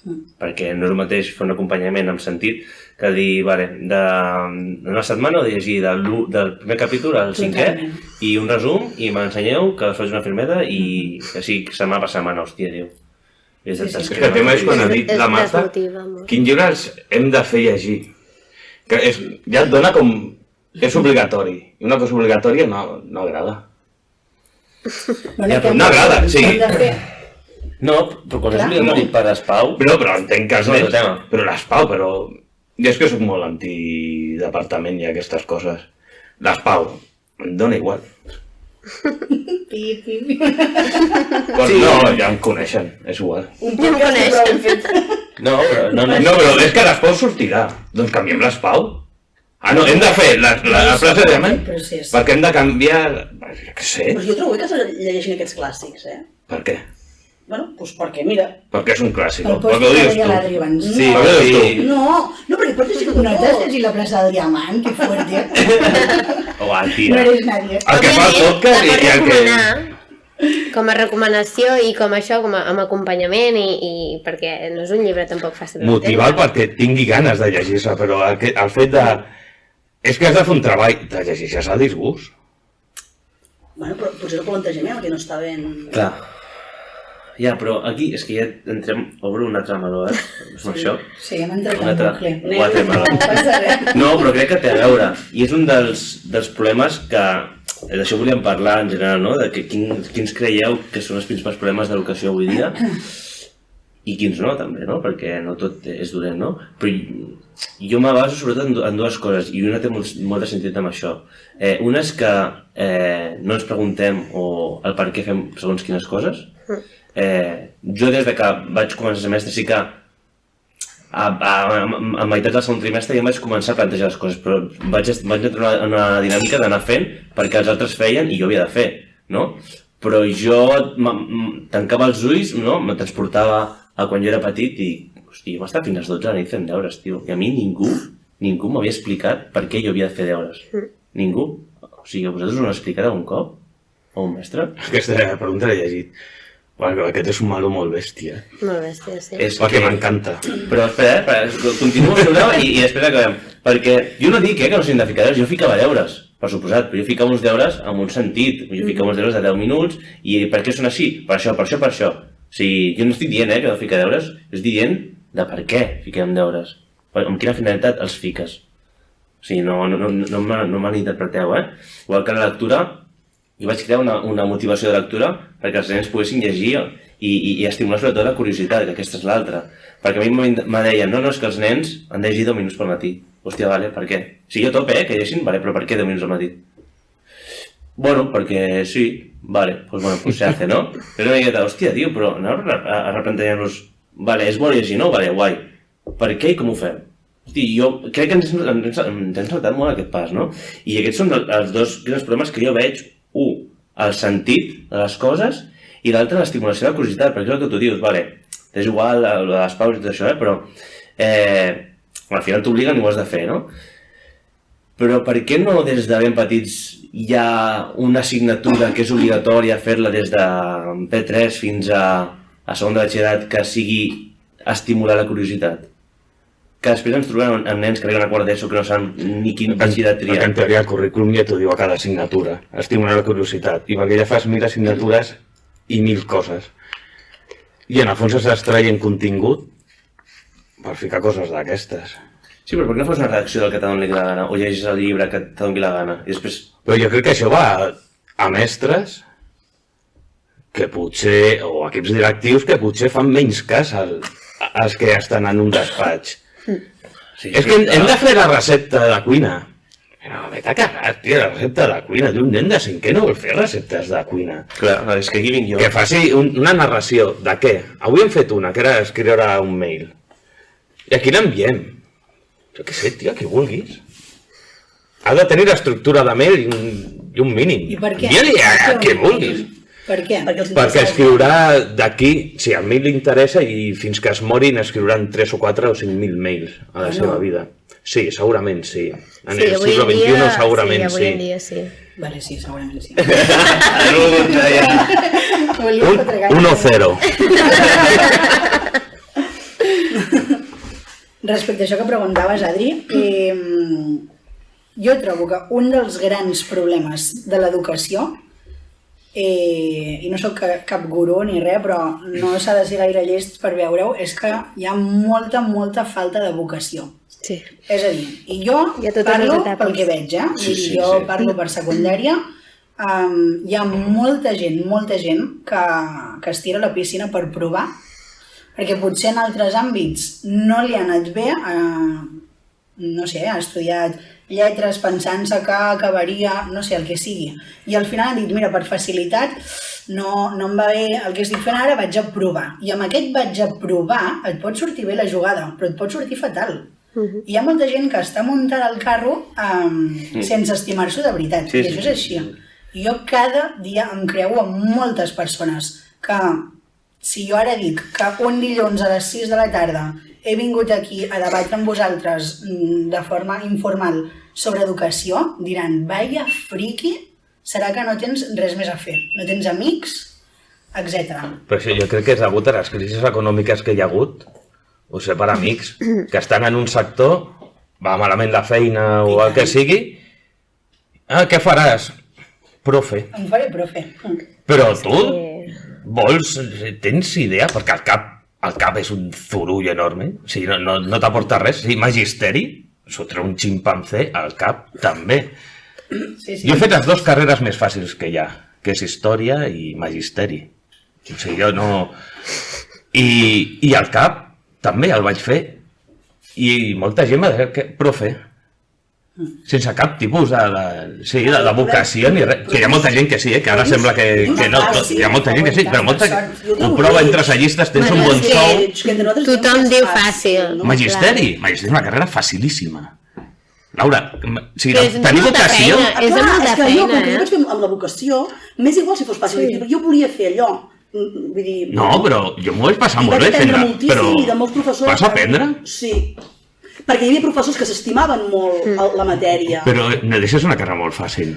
Perquè no és el mateix fer un acompanyament amb sentit que dir, vale, una setmana he de llegir del primer capítol al 5è i un resum i m'ensenyeu que faig una firmeta i que sí, setmana per setmana, hòstia, tio. És que el tema és quan ha dit la Marta quins llibres hem de fer llegir. Que ja et dona com... és obligatori. I una cosa obligatòria no agrada. No agrada, sí. No, però quan és obligatori per l'Espau... Però entenc que és el tema. Però l'Espau, però... Jo és que soc molt antidepartament i aquestes coses. L'Espau, em dóna igual. Pues no, ja em coneixen, és igual. Ja em coneixen. No, però és que l'Espau sortirà. Doncs canviem l'Espau. Ah, no, hem de fer la plaça de Diamant perquè hem de canviar... Què sé. Però jo trobo que s'ha de llegir aquests clàssics, Per què? Bueno, doncs perquè, mira... Perquè és un clàssic, perquè ho dius tu. Sí, no, perquè pots llegir no t'has llegit la plaça del Diamant, que fuerte. No eres nadie. El que fa el podcast i el que... Com a recomanació i com això, com amb acompanyament i perquè no és un llibre tampoc fàcil. Motivar perquè tingui ganes de llegir-se, però el fet de... És que has de fer un treball de llegir-se a disgust. Bueno, però potser el plantejament, que no està ben... Clar. Ja, però aquí és que ja entrem... Obro un altre meló, És això? Sí, hem entrat en bucle. Quatre meló. No, però crec que té a veure. I és un dels problemes que... D'això volíem parlar en general, no? De quins creieu que són els principals problemes d'educació avui dia. i quins no, també, no? Perquè no tot és dolent, no? Però jo me baso sobretot en dues coses, i una té molt de sentit amb això. Una és que no ens preguntem el per què fem segons quines coses. Jo des de que vaig començar el semestre sí que a meitat del segon trimestre ja em vaig començar a plantejar les coses, però vaig entrar en una dinàmica d'anar fent perquè els altres feien i jo havia de fer, no? Però jo tancava els ulls, no? Me transportava a quan jo era petit i hosti, jo m'estava fins a les 12 de la nit fent deures, tio. I a mi ningú m'havia explicat per què jo havia de fer deures. Ningú. O sigui, vosaltres us ho heu explicat algun cop? O un mestre? Aquesta pregunta l'he llegit. Aquest és un malo molt bèstia. Molt bèstia, sí. És perquè m'encanta. Però espera, continuo amb el i després acabem. Perquè jo no dic que no s'han de ficar deures, jo ficava deures, per suposat, però jo ficava uns deures amb un sentit. Jo ficava uns deures de 10 minuts i per què són així? Per això, per això, per això. O sigui, jo no estic dient que no fica deures, estic dient de per què fiquem deures. Amb quina finalitat els fiques. O sigui, no malinterpreteu, Igual que en la lectura, jo vaig crear una motivació de lectura perquè els nens poguessin llegir i estimular sobretot la curiositat, que aquesta és l'altra. Perquè a mi me deien, no, és que els nens han de llegir 10 minuts pel matí. Hòstia, vale, per què? Sí, jo tope, que llegeixin, vale, però per què 10 minuts al matí? Bueno, perquè sí, vale, pues se hace, ¿no? Però una miqueta, hòstia, tio, però anem a replantejar-nos, vale, és bo llegir, no? Vale, guai. Per què i com ho fem? Hosti, jo crec que ens hem saltat molt aquest pas, no? I aquests són els dos grans problemes que jo veig. Un, el sentit de les coses i l'altre, l'estimulació de la curiositat, perquè és el que tu dius, vale, és igual, les pauses i tot això, però al final t'obliguen i ho has de fer, no? Però per què no des de ben petits hi ha una assignatura que és obligatòria fer-la des de P3 fins a segon de batxillerat que sigui estimular la curiositat? Que després ens trobem amb nens que arriben a quart d'ESO que no saben ni quin batxillerat triar. En teoria el currículum ja t'ho diu a cada assignatura, estimular la curiositat, i perquè ja fas 1000 assignatures i 1000 coses. I en el fons estàs traient contingut per ficar coses d'aquestes. Sí, però per què no fas una redacció del que t'adoni la gana o llegis el llibre que t'adoni la gana i després... Però jo crec que això va a mestres que potser, o equips directius que potser fan menys cas als que estan en un despatx. Sí, és que hem de fer la recepta de cuina. Però vete a cagar, tio, la recepta de cuina. Un nen de 5è no vol fer receptes de cuina. Clar, és que aquí vinc jo. Que faci una narració de què? Avui hem fet una, que era escriure un mail. I aquí l'enviem. Jo què sé, tio, qui vulguis. Ha de tenir l'estructura de mail i un mínim. I per què? Envia-li a qui vulguis. Per què? Perquè escriurà d'aquí, si a mi li interessa, i fins que es morin escriuran 3 o 4 o 5.000 mails a la seva vida. Sí, segurament sí. En el segle XXI segurament sí. Sí, avui en dia sí. Vale, sí, segurament sí. 1-0. Respecte a això que preguntaves, Adri, jo trobo que un dels grans problemes de l'educació, i no sóc cap gurú ni res, però no s'ha de ser gaire llest per veure-ho, és que hi ha molta falta de vocació. Sí. És a dir, i jo parlo pel que veig, jo parlo per secundària, hi ha molta gent que es tira a la piscina per provar, perquè potser en altres àmbits no li ha anat bé, no sé, ha estudiat lletres pensant-se que acabaria, no sé, el que sigui. I al final han dit, mira, per facilitat, no em va bé el que estic fent ara, vaig a provar. I amb aquest vaig a provar et pot sortir bé la jugada, però et pot sortir fatal. Hi ha molta gent que està muntant al carro sense estimar-s'ho de veritat, i això és així. Jo cada dia em creuo amb moltes persones que, si jo ara dic que un dilluns a les 6 de la tarda he vingut aquí a debatre amb vosaltres de forma informal sobre educació, diran, vaya friki, serà que no tens res més a fer, no tens amics, etc. Però això jo crec que és degut a les crisis econòmiques que hi ha hagut, o sigui, per amics, que estan en un sector, va malament la feina o el que sigui, què faràs? Profe. Em faré profe. Però tu vols, tens idea, perquè el cap és un zurull enorme, o sigui, no t'aporta res, sí, magisteri, s'ho treu un ximpanzé, al cap també. Sí. Jo he fet les dues carreres més fàcils que hi ha, que és història i magisteri. O sigui, jo no... I al CAP també el vaig fer. I molta gent va dir que profe, sense cap tipus de vocació ni res. Que hi ha molta gent que sí, que ara sembla que no. Hi ha molta gent que sí, però molta ho prova, entres a llistes, tens un bon sou. Tothom diu fàcil. Magisteri és una carrera facilíssima. Laura, tenir molta vocació... feina. És de molta és que jo, com que feina, jo vaig fer amb la vocació, m'és igual si fos fàcil, jo volia fer allò. Vull dir... No, però jo m'ho vaig passar molt bé fent-la, fent-la. però i de molts professors... Vas aprendre? Sí, perquè hi havia professors que s'estimaven molt la matèria. Però no deixes una carrera molt fàcil.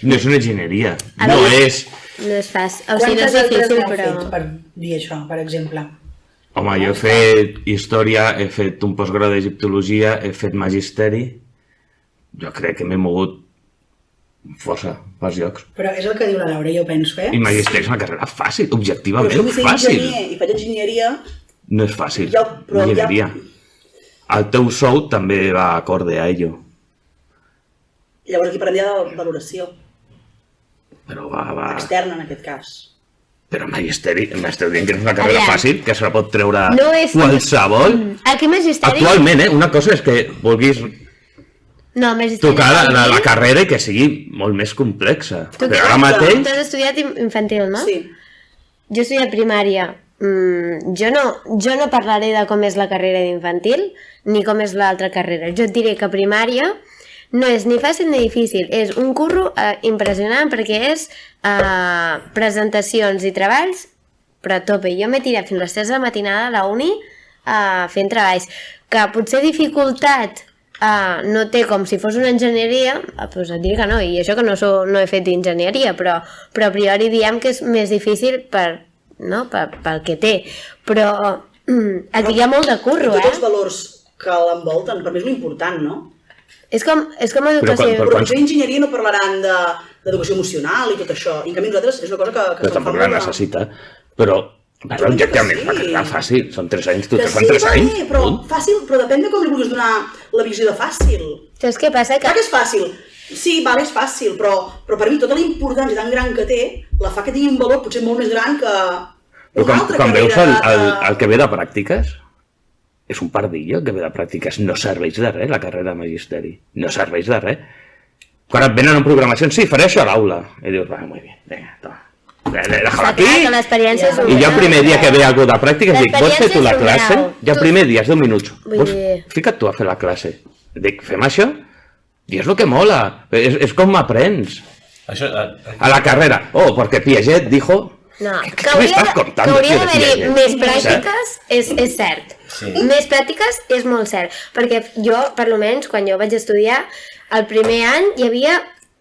No és una enginyeria. A No veure, és... No és fàcil. O sigui, no Quantes és altres difícil, n'heu però... fet per dir això, per exemple? Home, jo he fet història, he fet un postgrau d'egiptologia, he fet magisteri. Jo crec que m'he mogut força pels llocs. Però és el que diu la Laura, jo penso, I magisteri és una carrera fàcil, Però objectivament jo vull ser fàcil. enginyer i faig enginyeria... No és fàcil, però enginyeria. El teu sou també va acorde a ello. Llavors aquí prendria de valoració Però va... externa, en aquest cas. Però magisteri, m'esteu dient que és una carrera Aviam. fàcil, que se la pot treure No és- qualsevol. Aquí magisteri... Actualment, una cosa és que vulguis No, magisteri... tocar vol la dir- carrera i que sigui molt més complexa. Tu Però ara mateix... has estudiat infantil, no? Sí. Jo he estudiat primària. Jo no parlaré de com és la carrera d'infantil ni com és l'altra carrera. Jo et diré que primària no és ni fàcil ni difícil. És un curro impressionant perquè és presentacions i treballs, però a tope. Jo m'he tirat fins a les 3 de la matinada a la uni fent treballs. Que potser dificultat no té com si fos una enginyeria, doncs et diré que no, i això que no he fet enginyeria, però a priori diem que és més difícil pel que té. Però aquí hi ha molt de curro, Tots els valors que l'envolten, per mi és l'important, no? És com educació... Però potser enginyeria no parlaran d'educació emocional i tot això. I en canvi nosaltres és una cosa que Que tampoc la necessita. Però objectivament és una carrera fàcil. Són 3 anys, tu Que te fan 3 anys. però fàcil, però depèn de com li vulguis donar la visió de fàcil. Saps què passa? Clar que és fàcil. Sí, vale, és fàcil, però per mi tota la importància tan gran que té la fa que tingui un valor potser molt més gran que Però una altra quan veus carrera el que ve de pràctiques, és un pardillo el que ve de pràctiques. No serveix de res la carrera de magisteri. No serveix de res. Quan et venen en programació, sí, faré això a l'aula. I dius, va, muy bien, venga, toma. Déjala aquí. Que l'experiència és un I jo el grau. primer dia que ve algú de pràctiques dic, vols fer tu la L'experiència és un classe? grau. Jo el primer dia és 10 minuts. Vull dir- Fica't tu a fer la classe. Dic, fem això? I és el que mola. És com m'aprens. Això, A la carrera. Oh, porque Piaget dijo... No, ¿Qué que me hauria, estás contando, que hauria tío, de d'haver-hi Piaget? més pràctiques és cert. Sí. Més pràctiques és molt cert. Perquè jo, per almenys, quan jo vaig estudiar, el primer any hi havia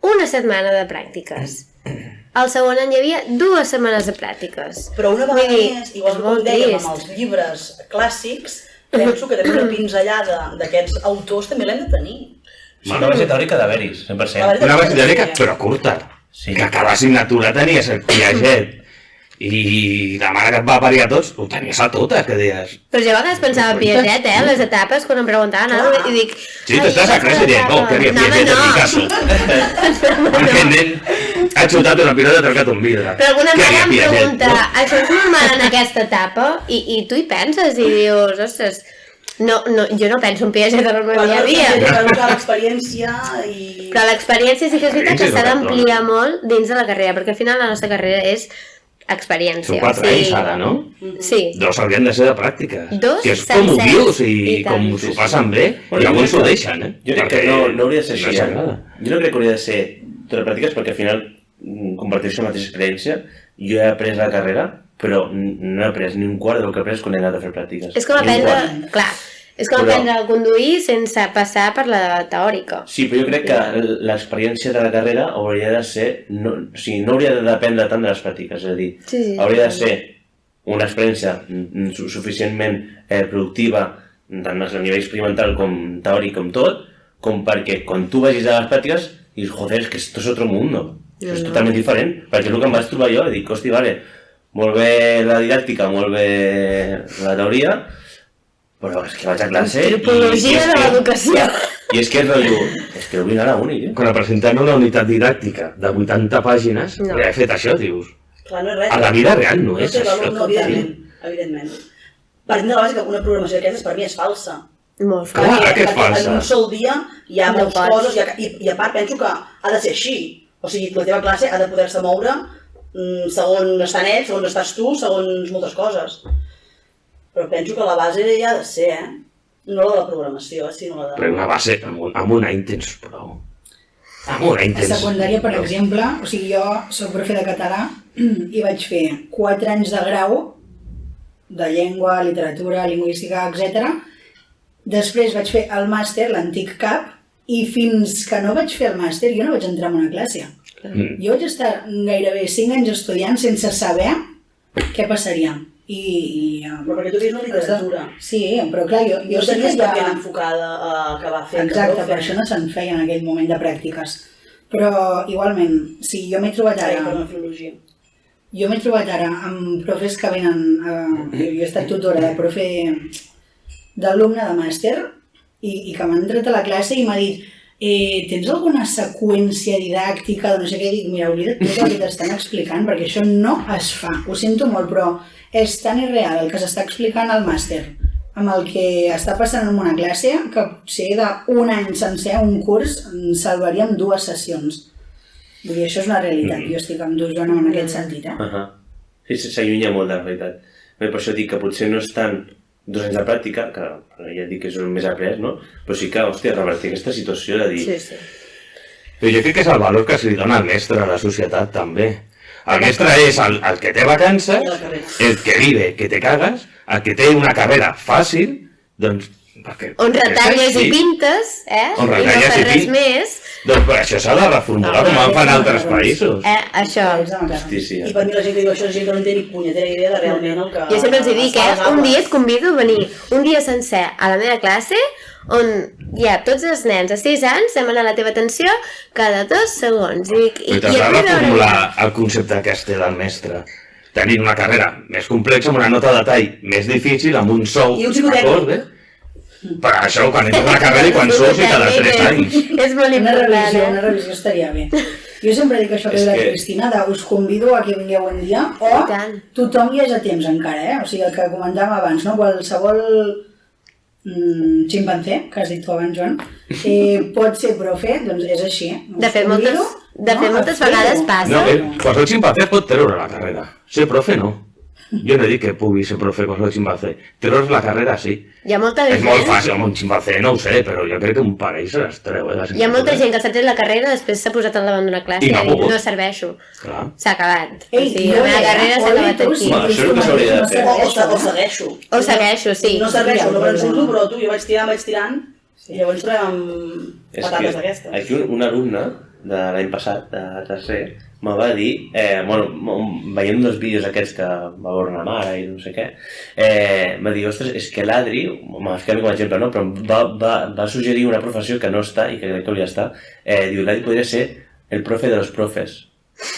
una setmana de pràctiques. El segon any hi havia 2 setmanes de pràctiques. Però una Vull vegada dir, més, igual és que molt com dèiem trist. amb els llibres clàssics, penso que també una pinzellada d'aquests autors també l'hem de tenir. sí, una base teòrica d'haver-hi, 100%. Una base teòrica, però curta. Sí. Que a cada assignatura tenies el Piaget i la mare que et va parir a tots, ho tenies a totes, que deies... Però jo a vegades pensava en Piaget, les etapes, quan em preguntaven, i dic... Sí, tu "Ai, estàs a aquesta clase y dices, oh, etapa". qué bien, No, home, Piaget en mi no. caso. Perquè el nen ha xutat una pilota i ha trencat un vidre. Però alguna Què vegada haria em Piaget, pregunta, no? això és normal en aquesta etapa? I tu hi penses i dius, ostres, no, jo no penso en Piaget a la meva vida. Però l'experiència i... Però l'experiència sí que és veritat que s'ha Experiència, d'ampliar molt dins de la carrera, perquè al final la nostra carrera és experiència. Són 4 anys ara, no? Sí. 2 haurien de ser de pràctiques. 2 que és com ho sencers, vius i i tant. com s'ho passen bé, Bueno, i jo alguns crec s'ho que- deixen, Jo crec que no hauria de ser no així. els agrada. Jo no crec que hauria de ser tot de pràctiques perquè al final comparteixo la mateixa experiència. Jo he après la carrera, però no he après ni un quart del que he après quan he anat a fer pràctiques. És com Ni un aprendre, quart. clar, és com Però- aprendre a conduir sense passar per la teòrica. Sí, però jo crec que l'experiència de la carrera hauria de ser... No, o sigui, no hauria de dependre tant de les pràctiques, és a dir, Sí, hauria de ser una experiència suficientment productiva, tant a nivell experimental com teòric com tot, com perquè quan tu vagis a les pràctiques dius, joder, és que esto es otro mundo, és totalment diferent, perquè és el que em vaig trobar jo, i dic, hosti, vale, molt bé la didàctica, molt bé la teoria, però és que vaig a clase Antropologia de l'educació. i és que és rotllo, és que no vull anar a la uni, eh? Quan presentem una unitat didàctica de 80 pàgines, No. he fet això, dius. Clar, no és res. A la vida real no és té això. valor, no, evidentment. evidentment. Partint de la base que una programació d'aquestes per mi és falsa. Molt Clar, fort. que és falsa. En un sol dia hi ha No moltes pots. coses i a part penso que ha de ser així. O sigui, la teva classe ha de poder-se moure segons estan ells, segons estàs tu, segons moltes coses. Però penso que la base ja ha de ser, no la de la programació, sinó la de... Però una base, amb un any tens prou. Amb un any A tens... secundària, per exemple, o sigui, jo soc profe de català i vaig fer 4 anys de grau de llengua, literatura, lingüística, etc. Després vaig fer el màster, l'antic CAP, i fins que no vaig fer el màster jo no vaig entrar en una classe. Jo vaig estar gairebé 5 anys estudiant sense saber què passaria. Però perquè tu tens una literatura. Sí, però clar, jo No sé que tenies ja... per què anar enfocada a acabar fent. Exacte, per això no se'n feia en aquell moment de pràctiques. Però igualment, sí, jo m'he trobat Per ara... la filologia. Jo m'he trobat ara amb profes que venen... Jo he estat tutora de profe d'alumne de màster i que m'han entrat a la classe i m'ha dit tens alguna seqüència didàctica de no sé què? I dic, mira, oblida't tot el que t'estan explicant perquè això no es fa. Ho sento molt, però és tan irreal el que s'està explicant al màster amb el que està passant en una classe que potser d'un any sencer, un curs, ens salvaríem 2 sessions. Vull dir, això és una realitat. Jo estic amb tu, Joana, en aquest sentit, Sí, s'allunya molt de la realitat. Per això dic que potser no és tant 2 anys de pràctica, que ja dic que és el més après, no? Però sí que, hòstia, revertir aquesta situació de dir... Sí. Però jo crec que és el valor que se li dona al mestre a la societat, també. El mestre és el que té vacances, el que vive, que te cagues, el que té una carrera fàcil, doncs... On retalles i pintes, On i no retalles fas i res pintes. més. Doncs per això s'ha de reformular com en fan altres països. Això. Hosti, sí. I per mi la gent que diu això és gent que no té ni punyetera idea de realment el que... Jo sempre els hi dic, està a les un aules. dia et convido a venir un dia sencer a la meva classe on hi ha tots els nens de 6 anys demanen la teva atenció cada 2 segons. I Però t'has de reformular el concepte que es té del mestre. Tenint una carrera més complexa, amb una nota de tall més difícil, amb un sou I un psicotècnic. acord, Per això, quan entres a la carrera i quan surts i cada 3 anys. És molt Una important, revisió estaria bé. Jo sempre dic això que És diu la que- Cristina, de us convido a que vingueu un dia, o I tant. tothom hi és a temps encara, O sigui, el que comentàvem abans, no? Qualsevol ximpanzé, que has dit tu abans, Joan, pot ser profe, doncs és així. De fet, moltes vegades passa. No, qualsevol ximpanzé pot treure la carrera. Ser profe, no. Jo no dic que pugui ser profe qualsevol ximpanzé. Treure la carrera, sí. Hi ha molta És molt gent, fàcil, amb un ximpanzé no ho sé, però jo crec que un parell se les treu. hi ha molta gent que s'ha tret la carrera, després s'ha posat al davant d'una classe I i no ha ha dit, pogut. no serveixo. Clar. S'ha acabat. Ei, O sigui, la meva carrera s'ha acabat aquí. Bueno, això és el que s'hauria de fer. O segueixo. O segueixo, sí. No serveixo, no me'n surto, però tu, jo vaig tirant, i llavors trobem amb És patates que d'aquestes. aquí un alumne de l'any passat, de tercer, me va dir, veient un dels vídeos aquests que va veure una mare i no sé què, va dir, ostres, és que l'Adri, m'agafem com a exemple, no? Però va suggerir una professió que no està i que crec que hauria d'estar, diu, l'Adri podria ser el profe de los profes,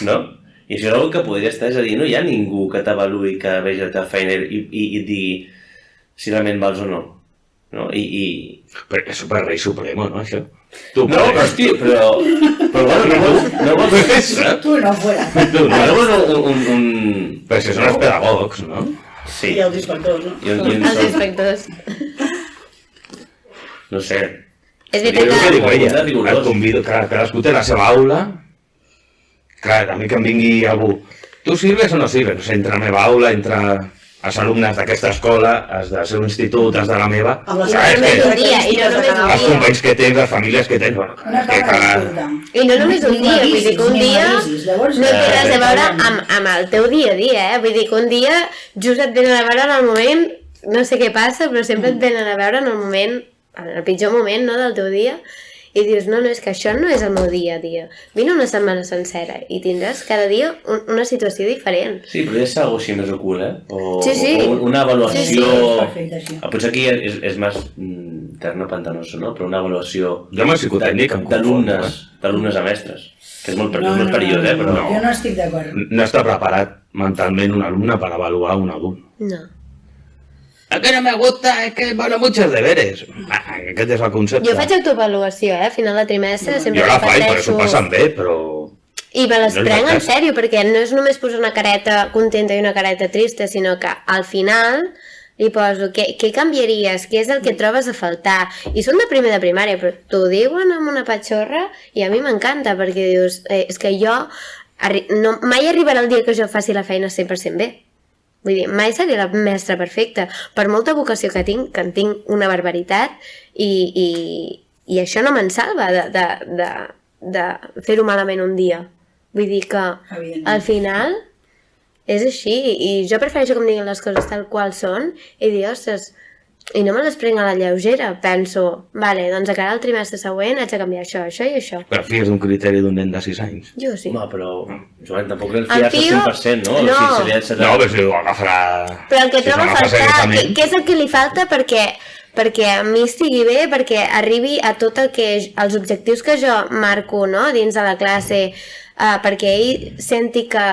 no? I això és una que podria estar, és a dir, no hi ha ningú que t'avaluï, que vegi la teva feina i et digui si realment vals o no. No? Però és super rei supremo, no, això? No, però hosti, però bueno, no vols fer Tu no fuera. Tu, no. no vols un... Però si són els pedagogs, no? Sí. I els inspectors, no? I un Els inspectors. no sé. És Jo el que veritat diu que... ella, rigorós. el convido, clar, cadascú té la seva aula. Clar, a mi que em vingui algú, tu sirves o no sirves? No sé, entra a la meva aula, entra els alumnes d'aquesta escola, els del seu institut, els de la meva... Amb les Clar, és només que un dia, i no només un els dia. companys que tens, les famílies que tens, bueno, Una que cosa cada... escolta. I no només un dia, vull dir que un dia no té res a veure amb el teu dia a dia, Vull dir que un dia just et venen a veure en el moment, no sé què passa, però sempre et venen a veure en el moment, en el pitjor moment, no?, del teu dia, i dius, no, és que això no és el meu dia a dia. Vine una setmana sencera i tindràs cada dia una situació diferent. Sí, però és algo així més ocult, O, Sí. o una avaluació... Sí, Perfecte, així. Potser aquí és més terno pantanoso, no? Però una avaluació Jo amb el psicotècnic em d'alumnes a mestres. Que és molt perillós, Però Jo no estic d'acord. No està preparat mentalment un alumne per avaluar un adult. No. El que no me gusta es que bueno, muchos deberes. Aquest és el concepte. Jo faig autoavaluació, a final de trimestre, sempre Jo la faig, per reparteixo- això passen bé, però I me les No és prenc en veritat. sèrio, perquè no és només posar una careta contenta i una careta trista, sinó que al final li poso què canviaries, què és el que trobes a faltar. I són de primer de primària, però t'ho diuen amb una patxorra i a mi m'encanta, perquè dius, és que jo mai arribarà el dia que jo faci la feina 100% bé. Vull dir, mai seré la mestra perfecta. Per molta vocació que en tinc una barbaritat, i això no me'n salva de fer-ho malament un dia. Vull dir que al final és així, i jo prefereixo que em diguin les coses tal qual són i dir, ostres, i no me les prenc a la lleugera. Penso, vale, doncs de cara al trimestre següent haig de canviar això, això i això. Però fies d'un criteri d'un nen de 6 anys. Jo sí. Home, però, Joan, tampoc el El fies al fio- 100%, no? no. No, però si ho agafarà... Però el que si trobo a s'agafa faltar, seriosament. què és el que li falta perquè a mi estigui bé, perquè arribi a tot els objectius que jo marco, no?, dins de la classe, perquè ell senti que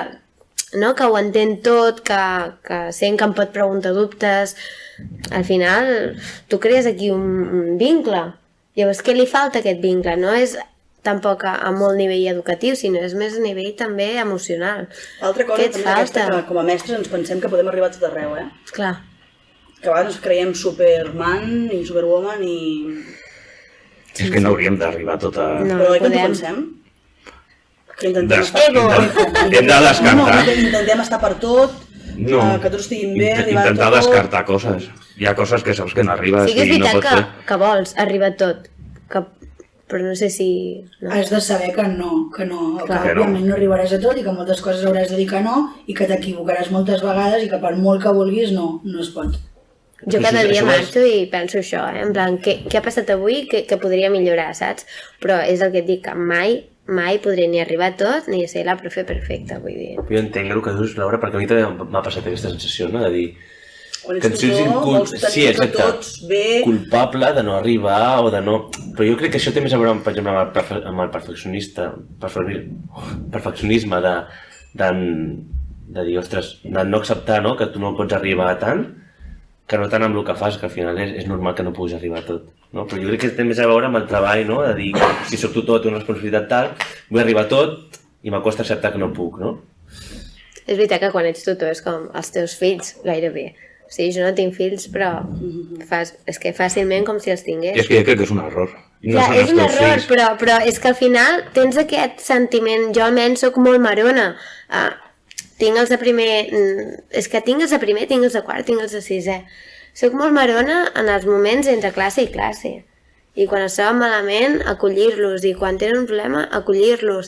ho entén tot, que sent que em pot preguntar dubtes. Al final, tu crees aquí un vincle. Llavors, què li falta a aquest vincle? No és tampoc a molt nivell educatiu, sinó és més a nivell també emocional. L'altra cosa Què et també és aquesta, falta? que com a mestres ens pensem que podem arribar a tot arreu, Clar. que a vegades ens creiem Superman i Superwoman i... És que no hauríem d'arribar a tota... No, Però oi que ens ho podem. pensem? Que intentem Ego. Hem de descartar. No, intentem estar per tot, No. que tots estiguin bé, arribar a Intentar tot. descartar coses. Hi ha coses que saps que no arribes Sí que és i no veritat pots fer. que vols arribar a tot, però no sé si... No. Has de saber que no, que Clar. òbviament no arribaràs a tot i que moltes coses hauràs de dir que no i que t'equivocaràs moltes vegades i que per molt que vulguis no es pot. Jo cada dia Això marxo i penso això, en plan, què ha passat avui que podria millorar, saps? Però és el que et dic, que mai podré ni arribar a tot ni ser la profe perfecta, vull dir. Jo entenc el que dius, Laura, perquè a mi també m'ha passat aquesta sensació, no?, de dir... Quan Que ets et sentis tutor, vols tenir sí, exacte, tots bé... culpable de no arribar o de no... Però jo crec que això té més a veure, per exemple, amb el perfeccionisme de dir, ostres, de no acceptar, no?, que tu no pots arribar a tant, que no tant amb el que fas, que al final és normal que no puguis arribar a tot, no? Però jo crec que té més a veure amb el treball, no?, de dir, si soc tutor, tinc una responsabilitat tal, vull arribar a tot i m'acosta acceptar que no puc, no? És veritat que quan ets tutor és com els teus fills, gairebé. O sigui, jo no tinc fills, però és que fàcilment com si els tingués. I és que jo crec que és un error. I no Clar, són és els un teus error, fills. però és que al final tens aquest sentiment. Jo almenys soc molt marona. Tinc els de primer... És que tinc els de primer, tinc els de quart, tinc els de sisè. Soc molt marona en els moments entre classe i classe. I quan es troben malament, acollir-los. I quan tenen un problema, acollir-los.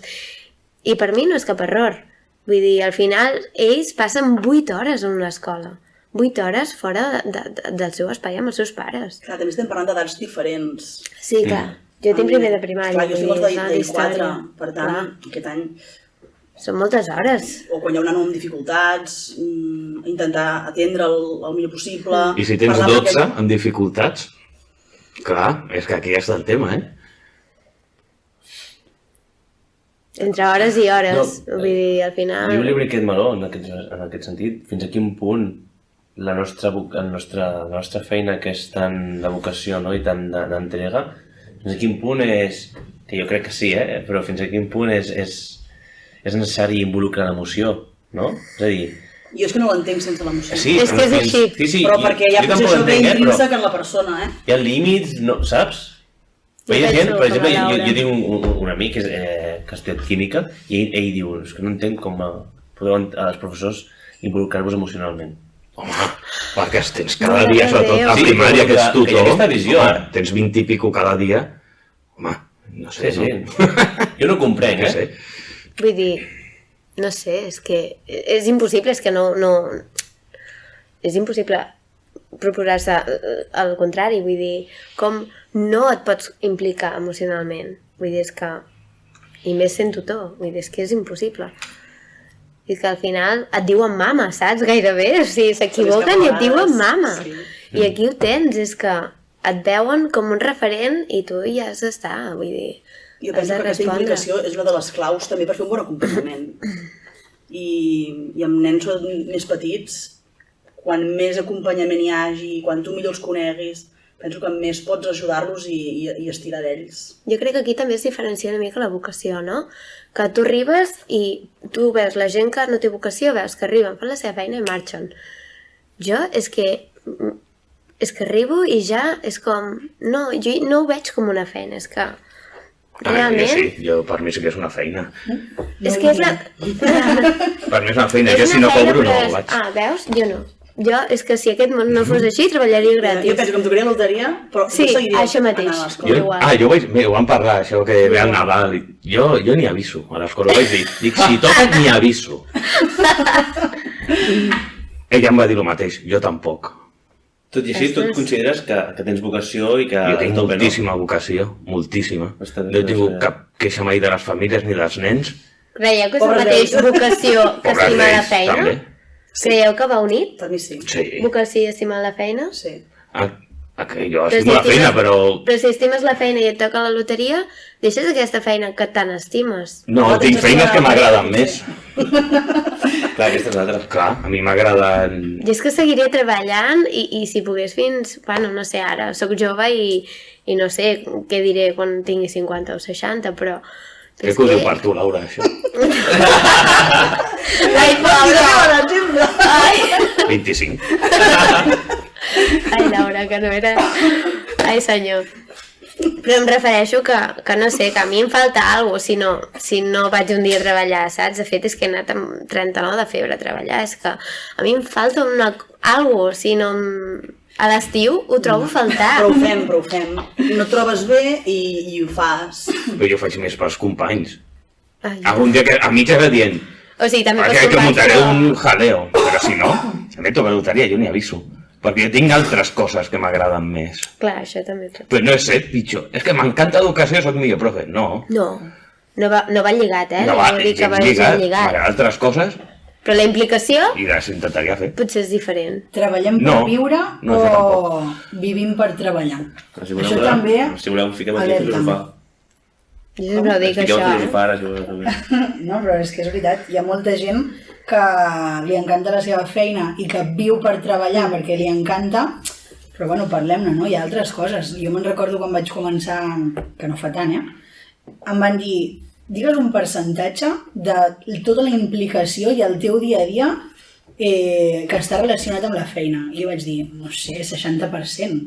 I per mi no és cap error. Vull dir, al final, ells passen 8 hores en una escola. 8 hores fora del seu espai amb els seus pares. Clar, també estem parlant d'edats diferents. Sí, clar. Jo tinc primer de primària. Clar, jo estic vull als dir, de història. 4, per tant, Clar. aquest any... Són moltes hores. O quan hi ha un nano amb dificultats, intentar atendre'l el millor possible... I si tens parlar amb 12 aquell- amb dificultats, clar, és que aquí ja està el tema, Entre hores i hores. No, Vull dir, al final... Jo li aquest meló en aquest sentit, fins a quin punt la nostra feina, que és tant de vocació, no?, i tant d'entrega, fins a quin punt és, que jo crec que sí, però fins a quin punt és necessari involucrar l'emoció, no? És a dir, Jo és que no l'entenc sense l'emoció. sí, És que és però- així. Sí, Però perquè ja jo potser tampoc això ve l'entenc, però intrínsec en la persona, hi ha límits, no, saps? Jo Però hi ha gent, penso per exemple, com la Laura. jo tinc un amic que ha estudiat química i ell diu, és que no entenc com podeu els professors involucrar-vos emocionalment. Home, perquè tens cada Mare dia, de sobretot Déu. a Sí, primària, que però és que hi ha tutor, aquesta visió. home, tens 20 i pico cada dia, home, no sé, Sí, sí. no? Jo no ho comprenc, No sé. Vull dir, no sé, és que és impossible, és que no... És impossible proposar-se al contrari, vull dir, com no et pots implicar emocionalment. Vull dir, és que... I més sent tutor, vull dir, és que és impossible. I que al final et diuen mama, saps? Gairebé, o sigui, s'equivoquen i et diuen mama. Sí. I aquí ho tens, és que et veuen com un referent i tu hi has d'estar, vull dir, Jo has penso de que aquesta respondre. implicació és una de les claus també per fer un bon acompanyament. I amb nens més petits, quan més acompanyament hi hagi, quan tu millor els coneguis, penso que més pots ajudar-los i estirar d'ells. Jo crec que aquí també es diferencia una mica la vocació, no? Que tu arribes i tu veus la gent que no té vocació, veus que arriben, fan la seva feina i marxen. Jo és que arribo i ja és com... No, jo no ho veig com una feina, és que realment... Sí, per mi sí que és una feina. És que és la... Per mi és una feina, jo si no cobro no ho vaig. Ah, veus? Jo no. Jo, és que si aquest món no fos així, treballaria gratis. Jo penso que em tocaria loteria, però sí, no seguiria això mateix. anar a l'escola. Jo ho vam parlar, això que ve al Nadal. Jo ni aviso, a l'escola ho vaig dir. Dic, si toca ni aviso. Ella em va dir el mateix, jo tampoc. Tot i així, tu et consideres que tens vocació i que... Jo tinc moltíssima vocació, moltíssima. No he tingut cap queixa mai de les famílies ni dels nens. Creieu que és la mateixa vocació que estimar la feina? També. Creieu que va unit? Per mi sí. Sí. Vocació i estimar la feina? Sí. Jo estimo la feina, però... Però si estimes la feina i et toca la loteria, deixes aquesta feina que tant estimes. No, tinc feines que m'agraden més. Clar, aquestes altres. Clar, a mi m'agraden... Jo és que seguiré treballant i si pogués fins... Bueno, no sé, ara soc jove i no sé què diré quan tingui 50 o 60, però... Què que ho diu per tu, Laura, això? Ai, pobra! Ai! 25. Ai, Laura, que no era... Ai, senyor. Però em refereixo que no sé, que a mi em falta alguna cosa si no vaig un dia a treballar, saps? De fet, és que he anat amb 39 de febre a treballar, és que a mi em falta alguna cosa, si no... A l'estiu ho trobo a faltar. Però ho fem. No et trobes bé i ho fas. Però jo ho faig més pels companys. Ai, Algun dia que a mitja va dient... O sigui, també que muntaré un jaleo, però si no, també toca loteria, jo ni aviso. Perquè jo tinc altres coses que m'agraden més. Clar, això també pot. Però no és ser pitjor. És que m'encanta educació, soc millor profe. No. No va lligat, No va, vull dir que gens va lligat. lligat. M'agraden altres coses Però la implicació i les intentaria fer. potser és diferent. Treballem per No, viure no, jo o vivim per treballar? Si Això també... Si voleu, fiquem aquí a alerta. filosofar. Jo sempre ho dic, Fiqueu a això. filosofar, si voleu. No, però és que és veritat, hi ha molta gent que li encanta la seva feina i que viu per treballar perquè li encanta, però bueno, parlem-ne, no? Hi ha altres coses. Jo me'n recordo quan vaig començar, que no fa tant, em van dir, digues un percentatge de tota la implicació i el teu dia a dia que està relacionat amb la feina. I jo vaig dir, no sé, 60%.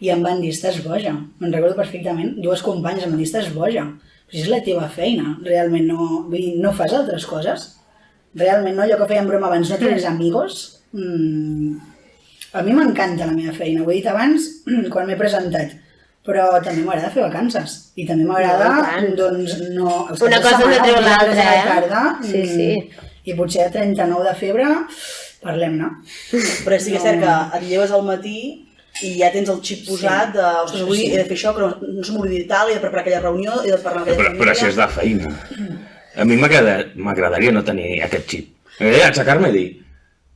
I em van dir, estàs boja. Me'n recordo perfectament, dues companyes em van dir, estàs boja. Però és la teva feina, realment no... Vull dir, no fas altres coses. Realment no, allò que fèiem broma abans, no tens amigos. A mi m'encanta la meva feina, ho he dit abans quan m'he presentat. Però també m'agrada fer vacances. I també m'agrada, doncs, no... Una cosa no treu l'altra, tarda, Sí. I potser a 39 de febre, parlem-ne. Però sí que és cert que et lleves al matí i ja tens el xip posat de, ostres, avui he de fer això, que no se m'oblidi tal, he de preparar aquella reunió, he de parlar amb aquella família... Però si és de feina. A mi m'agradaria no tenir aquest xip. Aixecar-me i dir...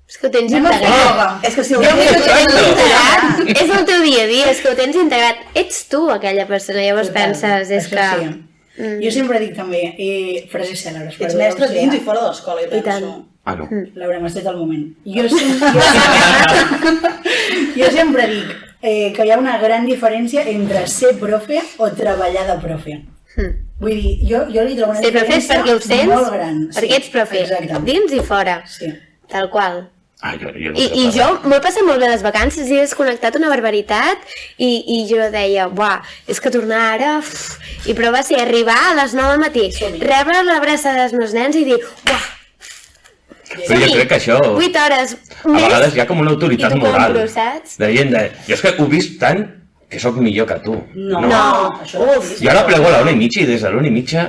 És que ho tens integrat. És que si el És el teu dia a dia, és que ho tens integrat. Ets tu aquella persona, llavors penses, és que... Jo sempre dic també, frases cèlebres. Ets mestre dins i fora de l'escola, jo I tant. penso. Ah, no. Laura, m'has tret el moment. Jo sempre dic que hi ha una gran diferència entre ser profe o treballar de profe. Vull dir, jo li trobo una Ser profe és perquè ho diferència molt sents, gran. perquè ets profe, Exacte. dins i fora, Sí. tal qual. Jo no I jo m'ho he passat molt bé les vacances i he desconnectat una barbaritat i jo deia, buah, és que tornar ara... I però va ser arribar a les 9 del matí, rebre l'abraça dels meus nens i dir, buah, Però jo crec que això... 8 hores A vegades hi ha com una autoritat i t'ho moral. compro, saps? De gent de... Jo és que ho he vist tant que sóc millor que tu. No, això Uf, Jo ara plego a la 1:30 i des de l'1:30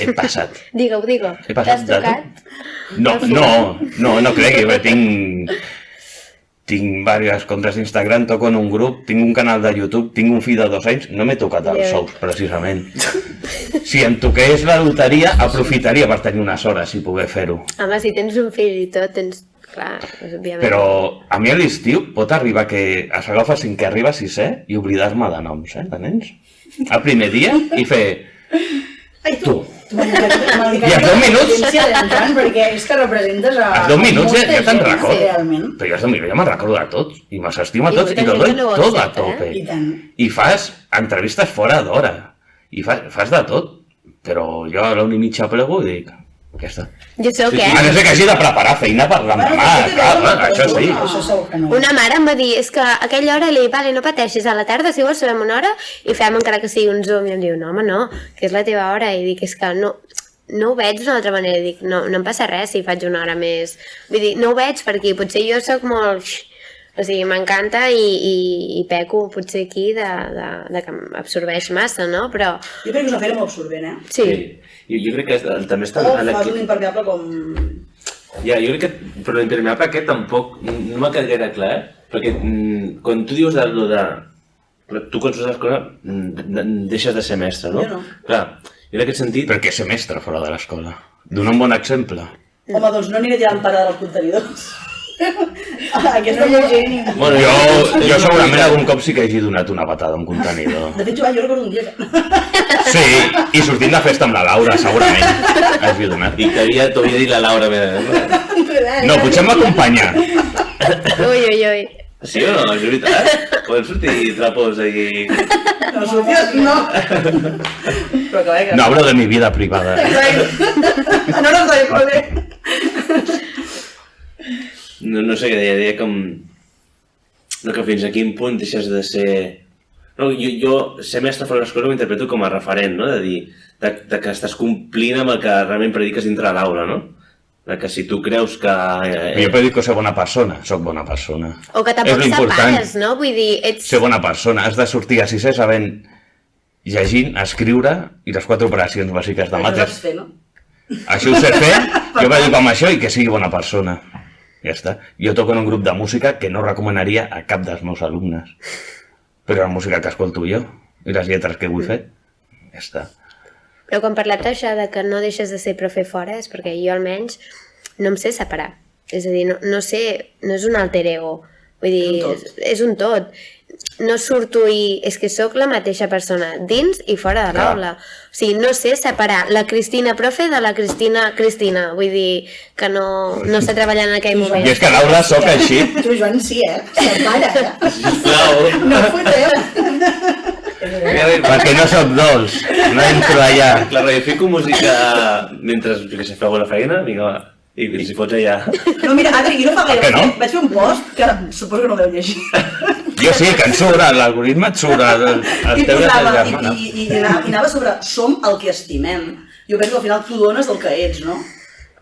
he passat. digue-ho. He passat T'has de trucat? No cregui, perquè tinc diverses comptes d'Instagram, toco en un grup, tinc un canal de YouTube, tinc un fill de 2 anys, no m'he tocat els sous, precisament. Si em toqués la loteria, aprofitaria per tenir unes hores i poder fer-ho. Home, si tens un fill i tot, tens... Clar, doncs, òbviament. Però a mi a l'estiu pot arribar que s'agafa 5 arriba 6è i oblidar-me de noms, de nens. El primer dia i fer... Tu, I als 2 minuts? Perquè és que representes a... Als 2 minuts ja te'n recordo. Realment. Però jo me'n recordo de tots, i me'ls estimo a tots, i molta lo gent doy que no ho tot a accepta, tope. I tant. I fas entrevistes fora d'hora, i fas de tot, però jo a l'1 i mitja plego i dic, ja està. Jo sóc, A no ser que hagi de preparar feina per l'endemà, clar, això sí. Això segur que no. Una mare em va dir, és que a aquella hora li dic, vale, no pateixis, a la tarda si vols sabem una hora i fem encara que sigui un Zoom. I em diu, no home, no, que és la teva hora. I dic, és que no ho veig d'una altra manera. I dic, no em passa res si faig una hora més. Vull dir, no ho veig perquè potser jo sóc molt... O sigui, m'encanta i peco potser aquí de que m'absorbeix massa, no? Però... Jo crec que és una feina molt absorbent, eh? Sí. Jo crec que també està... O fas un impermeable com... Ja, jo crec que... Però l'impermeable aquest tampoc... No m'ha quedat gaire clar, perquè quan tu dius de... Tu quan surts a l'escola deixes de ser mestre, no? Jo no. Clar, jo en aquest sentit... Perquè ser mestre fora de l'escola. Dona un bon exemple. Home, doncs no aniré tirant parada als contenidors. Aquesta No llegint. Bueno, jo segurament algun cop sí que hagi donat una patada a un contenidor. De fet, jo recordo un dia que... Sí, i sortint de festa amb la Laura, segurament. Hagi donat. I que t'havia dit la Laura... Mira. No, potser m'acompanya. Ui. Sí o no? És veritat? Poden sortir trapos aquí... No sorties, no. Però que vaja. No hablo de mi vida privada. No nos doy cole. No sé què deia com... No, que fins a quin punt deixes de ser... No, jo ser mestre fora de l'escola ho interpreto com a referent, no? De dir, de que estàs complint amb el que realment prediques dintre l'aula, no? De que si tu creus que... Jo predico ser bona persona, sóc bona persona. O que És tampoc l'important. separes, no? Vull dir, ets... Ser bona persona, has de sortir a 6è sabent llegint, escriure i les 4 operacions bàsiques de Això mates. saps fer, no? Això ho sé fer, jo predico amb això i que sigui bona persona. Ja està. Jo toco en un grup de música que no recomanaria a cap dels meus alumnes. Però la música que escolto jo i les lletres que vull fer, ja està. Però quan parlem d'això de que no deixes de ser profe fora és perquè jo almenys no em sé separar. És a dir, no sé, no és un alter ego. Vull dir, és un tot. No surto i... És que sóc la mateixa persona, dins i fora de l'aula. O sigui, no sé separar la Cristina profe de la Cristina. Vull dir que no està treballant en aquell moment. I és que a l'aula sóc així. Tu, Joan, sí, separa, Sisplau. No fotem. Perquè no sóc dolç, no entro allà. Clar, jo fico música mentre, jo què sé, feu la feina, vinga, va. I si fots allà... No, mira, Adri, jo no fa gaire. Que no? Vaig fer un post, que suposo que no deu llegir. Jo sí, que em surt, l'algoritme et surt els teus de posava, germana. i anava sobre som el que estimem. Jo penso que al final tu dones el que ets, no?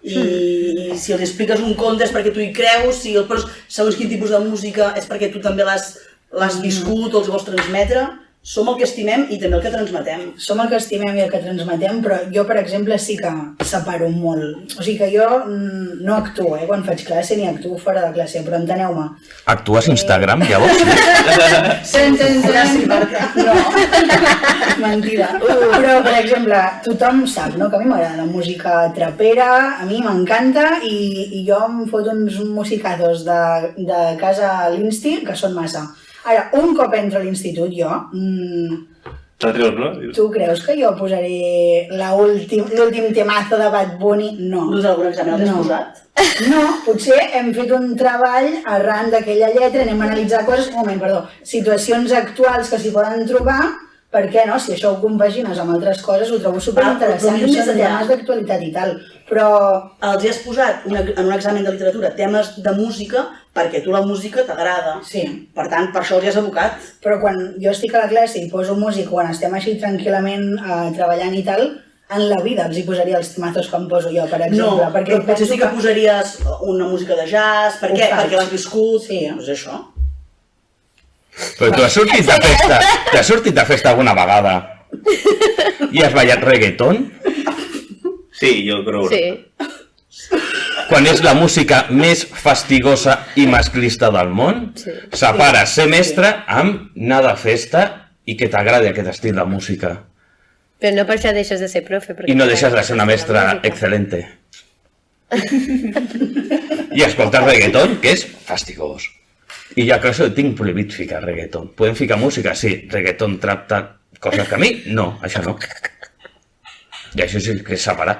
I si els expliques un conte és perquè tu hi creus, si el poses segons quin tipus de música és perquè tu també l'has viscut o els vols transmetre. Som el que estimem i també el que transmetem. Som el que estimem i el que transmetem, però jo, per exemple, sí que separo molt. O sigui que jo no actuo, quan faig classe, ni actuo fora de classe, però enteneu-me. Actues a Instagram, llavors? Gràcies, Marca. No, mentida. Però, per exemple, tothom sap, no?, que a mi m'agrada la música trapera, a mi m'encanta, i jo em foto uns musicazos de casa a l'Insti que són massa. Ara, un cop entro a l'institut, jo... Te'l treus, no? Tu creus que jo posaré l'últim temazo de Bad Bunny? No. Doncs algun examen l'has posat? No, potser hem fet un treball arran d'aquella lletra, anem a analitzar coses, situacions actuals que s'hi poden trobar, per què no? Si això ho compagines amb altres coses, ho trobo superinteressant, però més són enllà. temes d'actualitat i tal, però... Els hi has posat en un examen de literatura temes de música perquè tu la música t'agrada. Sí. Per tant, per això els hi has abocat. Però quan jo estic a la classe i poso música, quan estem així tranquil·lament treballant i tal, en la vida els hi posaria els temazos que em poso jo, per exemple. No, però potser sí que posaries una música de jazz, per què? Perquè l'has viscut. Sí. Doncs això. Però tu has sortit de festa alguna vegada i has ballat reggaeton? Sí, jo crec. Sí. Quan és la música més fastigosa i masclista del món, separes ser mestre amb anar de festa i que t'agradi aquest estil de música. Però no per això deixes de ser profe. I no deixes de ser una mestra excelente. I escoltes reggaeton, que és fastigós. I ja que això tinc prohibit ficar reggaeton. Podem ficar música, sí, reggaeton, trap, coses que a mi, no, això no. I això sí que és separar.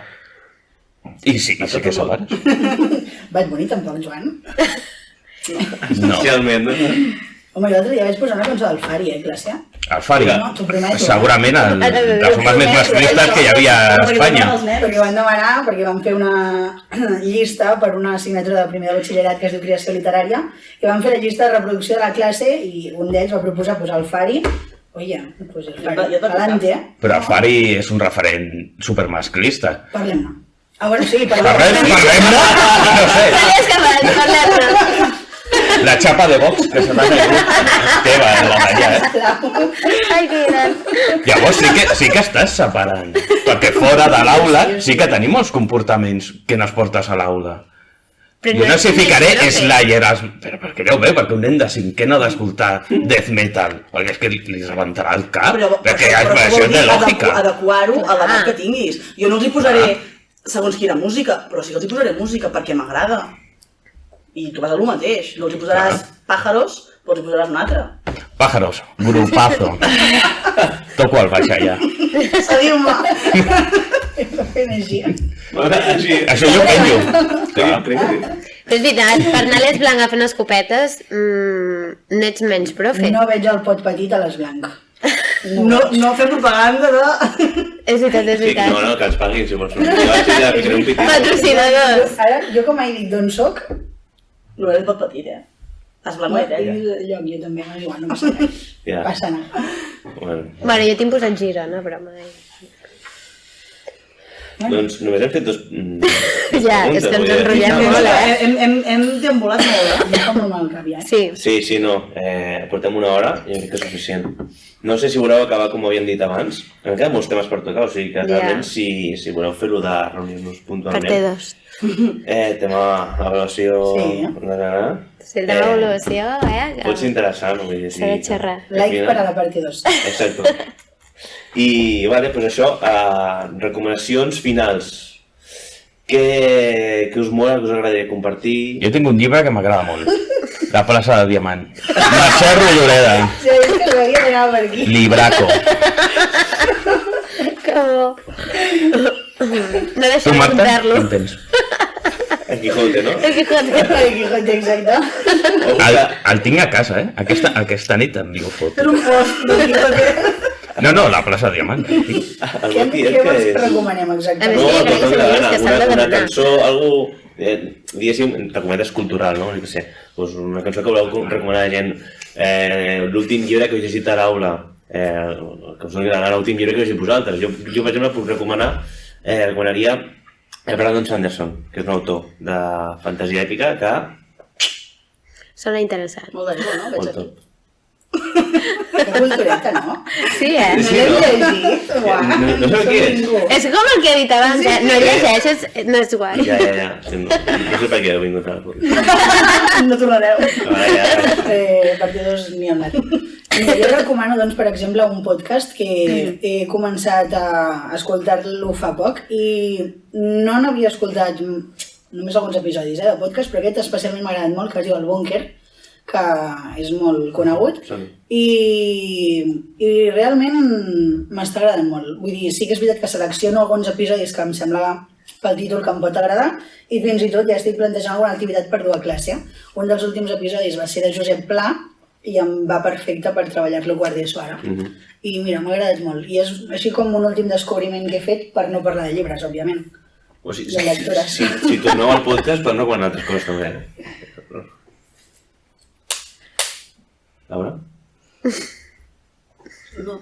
I sí que és separar. Vaig venir tampoc, Joan. No. Especialment, no? Home, jo l'altre dia vaig posar una cançó del Fari, classe? El Fari, No, t'ho prometo. segurament dels homes més masclistes que hi havia a Espanya. Perquè van demanar, perquè van fer una llista per una assignatura de primer de batxillerat que es diu Creació Literària, i van fer la llista de reproducció de la classe i un d'ells va proposar posar el Fari. Oye, pues el Fari, adelante. Però el Fari és un referent supermasclista. Parlem-ne. Ah, bueno, sí, Parlem-ne? No sé. Salies capaç, parlem-ne. La xapa de Vox que se t'ha caigut teva, la d'allà, Ai, que gran. Llavors sí que estàs separant. Perquè fora de l'aula sí que tenim molts comportaments que no es portes a l'aula. Jo no sé si ficaré Slayer, però per què deu bé? Perquè un nen de cinquè no ha d'escoltar death metal, perquè és que li rebentarà el cap, perquè això és de lògica. Adequar-ho a l'edat que tinguis. Jo no els hi posaré segons quina música, però sí que els hi posaré música perquè m'agrada. I tu vas a lo mateix. No els hi posaràs pájaros, però els hi posaràs un altre. Pájaros, grupazo. Toco el baix allà. Seguiu-me. Ho fem així. Això jo penjo. Clar. Però és veritat, per anar a les Blanc a fer unes copetes, n'ets menys profe. No veig el pot petit a les Blanc. No fem propaganda de... És veritat, és Sí, veritat. no, que ens paguin, si vols. Jo vaig dir que seré un pitit. Patrocinadors. Ara, jo com he dit d'on soc, No és pot petit, Es blanc i ella. jo també, no, igual, no passa res. Ja. Passa nada. Bueno, Bueno, jo tinc posat Girona, però mai. doncs només hem fet dos... Ja, és que ens enrotllem molt, Hem deambulat molt, No com mal cap ja, Sí. Sí, no. Portem una hora i jo crec que és suficient. No sé si voleu acabar com havíem dit abans. Em queden molts temes per tocar, o sigui que realment si voleu fer-ho de reunir-nos puntualment... Per T2. Tema avaluació... Sí. Si el tema evolució, que Pot ser interessant, vull dir, s'ha de xerrar. Like per a la part 2. Exacte. I, vale, doncs això, recomanacions finals. Què us mola, que us agradaria compartir? Jo tinc un llibre que m'agrada molt. La plaça de Diamant. Mercè Rodoreda. Sí, és que sabia que anava per aquí. Libraco. Que bo. No Tu, deixem de Marta, comprar-lo. com tens? El Quijote, no? El Quijote. El Quijote, exacte. El tinc a casa, Aquesta nit em diu foto. És un post del Quijote. No, la plaça de Diamant. El Què Boquiet què que vols és... que recomanem A exactament? més, No, sí, tot el que llibres dona, que s'han de una demanar. cançó, algú, diguéssim, entre cometes cultural, no? Jo què sé, doncs una cançó que voleu recomanar a la gent, l'últim llibre que heu llegit a l'aula, que us doni la gana, l'últim llibre que heu llegit vosaltres. Jo, per exemple, puc recomanaria Brandon Sanderson, que és un autor de fantasia èpica que... Sona interessant. Molt de bo, no? Veig Molt aquí. top. Que cultureta, no? Sí, Sí, No no? l'he llegit. Uau, No sé qui és. ningú. És com el que he dit abans, no llegeixes, no és guai. Ja. Sí, no sé per què heu vingut a la punt. No tornareu. Part 2 n'hi ha anat. Mira, jo recomano, doncs, per exemple, un podcast que he començat a escoltar-lo fa poc i no n'havia escoltat només alguns episodis de podcast, però aquest especialment m'ha agradat molt, que es diu El Búnquer, que és molt conegut i realment m'està agradant molt. Vull dir, sí que és veritat que selecciono alguns episodis que em sembla pel títol que em pot agradar i fins i tot ja estic plantejant alguna activitat per dur a classe. Un dels últims episodis va ser de Josep Pla i em va perfecte per treballar-lo quart d'ESO ara. I mira, m'ha agradat molt. I és així com un últim descobriment que he fet per no parlar de llibres, òbviament. O sigui, De lectures. si torneu al podcast, per no quan altres coses també. Laura? No.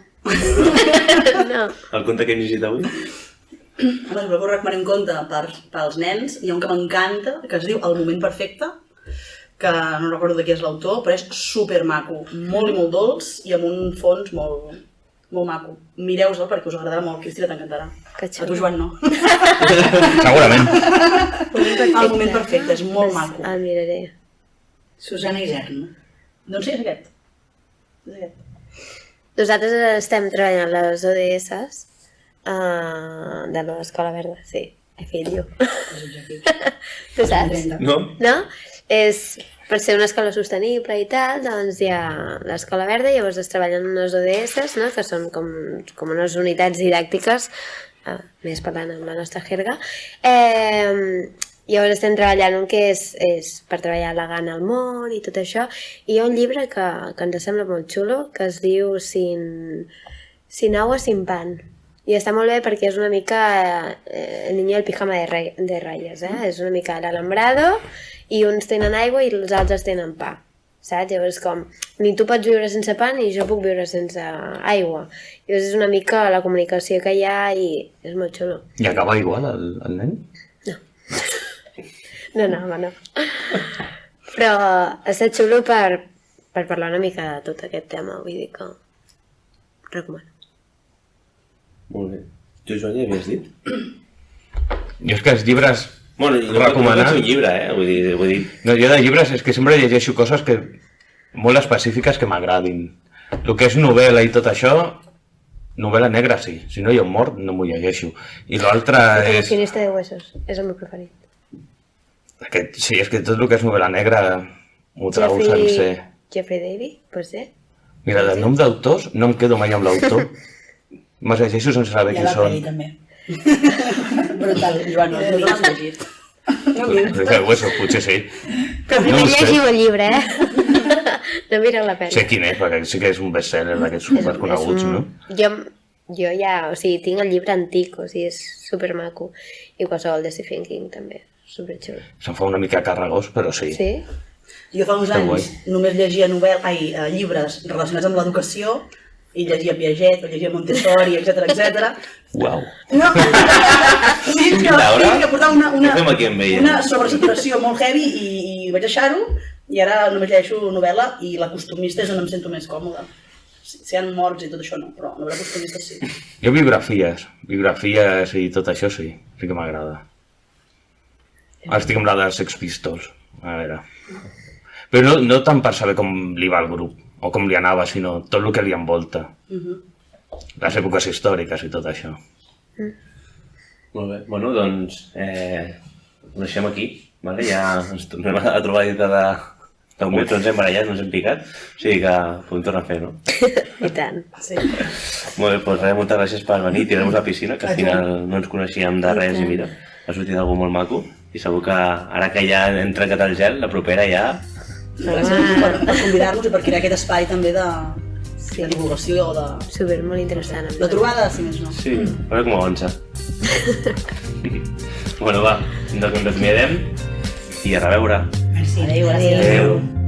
No. El conte que hem llegit avui? Home, si voleu que us recomanem un conte pels nens, hi ha un que m'encanta, que es diu El moment perfecte, que no recordo de qui és l'autor, però és supermaco, molt i molt dolç i amb un fons molt, molt maco. Mireu-se'l perquè us agradarà molt, Cristina t'encantarà. Que A xulo. tu, Joan, no. Segurament. El moment perfecte, és molt maco. El miraré. Susana Isern. Doncs sí, és aquest. És aquest. Nosaltres estem treballant les ODS de l'Escola Verda, sí. He fet jo. Tu saps? No? No? És per ser una escola sostenible i tal, doncs hi ha l'Escola Verda i llavors es treballen unes ODS, no? Que són com unes unitats didàctiques més parlant amb la nostra jerga. Llavors estem treballant un que és per treballar elegant al món i tot això, i hi ha un llibre que ens sembla molt xulo, que es diu Sin agua, sin pan. I està molt bé perquè és una mica el niño del pijama de ratlles, És una mica l'alambrado i uns tenen aigua i els altres tenen pa, saps? Llavors com, ni tu pots viure sense pa ni jo puc viure sense aigua. Llavors és una mica la comunicació que hi ha i és molt xulo. I acaba igual el nen? No, home, no. Però ha estat xulo per parlar una mica de tot aquest tema, vull dir que recomano. Molt bé. Tu, Joan, ja havies dit? Jo és que els llibres Bueno, i no recomanats... un llibre, Vull dir... No, jo de llibres és que sempre llegeixo coses molt específiques que m'agradin. El que és novel·la i tot això, novel·la negra sí. Si no hi ha un mort, no m'ho llegeixo. I l'altre El és... coleccionista de huesos, és el meu preferit. Sí, és que tot el que és novel·la negra m'ho trobo sencer. Jeffrey Davis, pot ser? Mira, del nom d'autors no em quedo mai amb l'autor. Me'ls llegeixo sense saber I qui a la són. peli també. Brutal, Joan, no l'has llegit. De huesos, potser sí. Però primer ho sé. llegiu el llibre, No mireu la pel·li. Sé quin és, perquè sí que és un best-seller d'aquests superconeguts, no? Jo ja, o sigui, tinc el llibre antic, o sigui, és supermaco. I qualsevol de Stephen King també, superxulo. Se'm fa una mica carregós, però sí. Sí? Jo fa uns Està anys només llegia llibres relacionats amb l'educació i llegia Piaget, o llegia Montessori, etc. Uau. No, sí, que portava Què fem aquí amb ella? una sobresaturació molt heavy i vaig deixar-ho i ara només llegeixo novel·la i la costumista és on em sento més còmoda. Si hi ha morts i tot això no, però novel·la costumista sí. Jo biografies i tot això sí que m'agrada. Ara estic amb la dels Sex Pistols, a veure. Però no tant per saber com li va el grup, o com li anava, sinó tot el que li envolta. Les èpoques històriques i tot això. Molt bé. Bueno, doncs ho deixem aquí. Vale? Ja ens tornem a trobar dintre d'un metro, ens hem barallat, no ens hem picat. O sigui que podem tornar a fer, no? I tant. Sí. Molt bé, doncs res, moltes gràcies per venir i tirar-nos a la piscina, que al final no ens coneixíem de res i mira, ha sortit algú molt maco. I segur que ara que ja hem trencat el gel, la propera ja... Gràcies per convidar-nos i per crear aquest espai també de divulgació o de... Super, molt interessant. de trobada, si més no. Sí, a veure com avança. Bueno, va, doncs ens acomiadem i a reveure. Merci. Adéu. Adéu.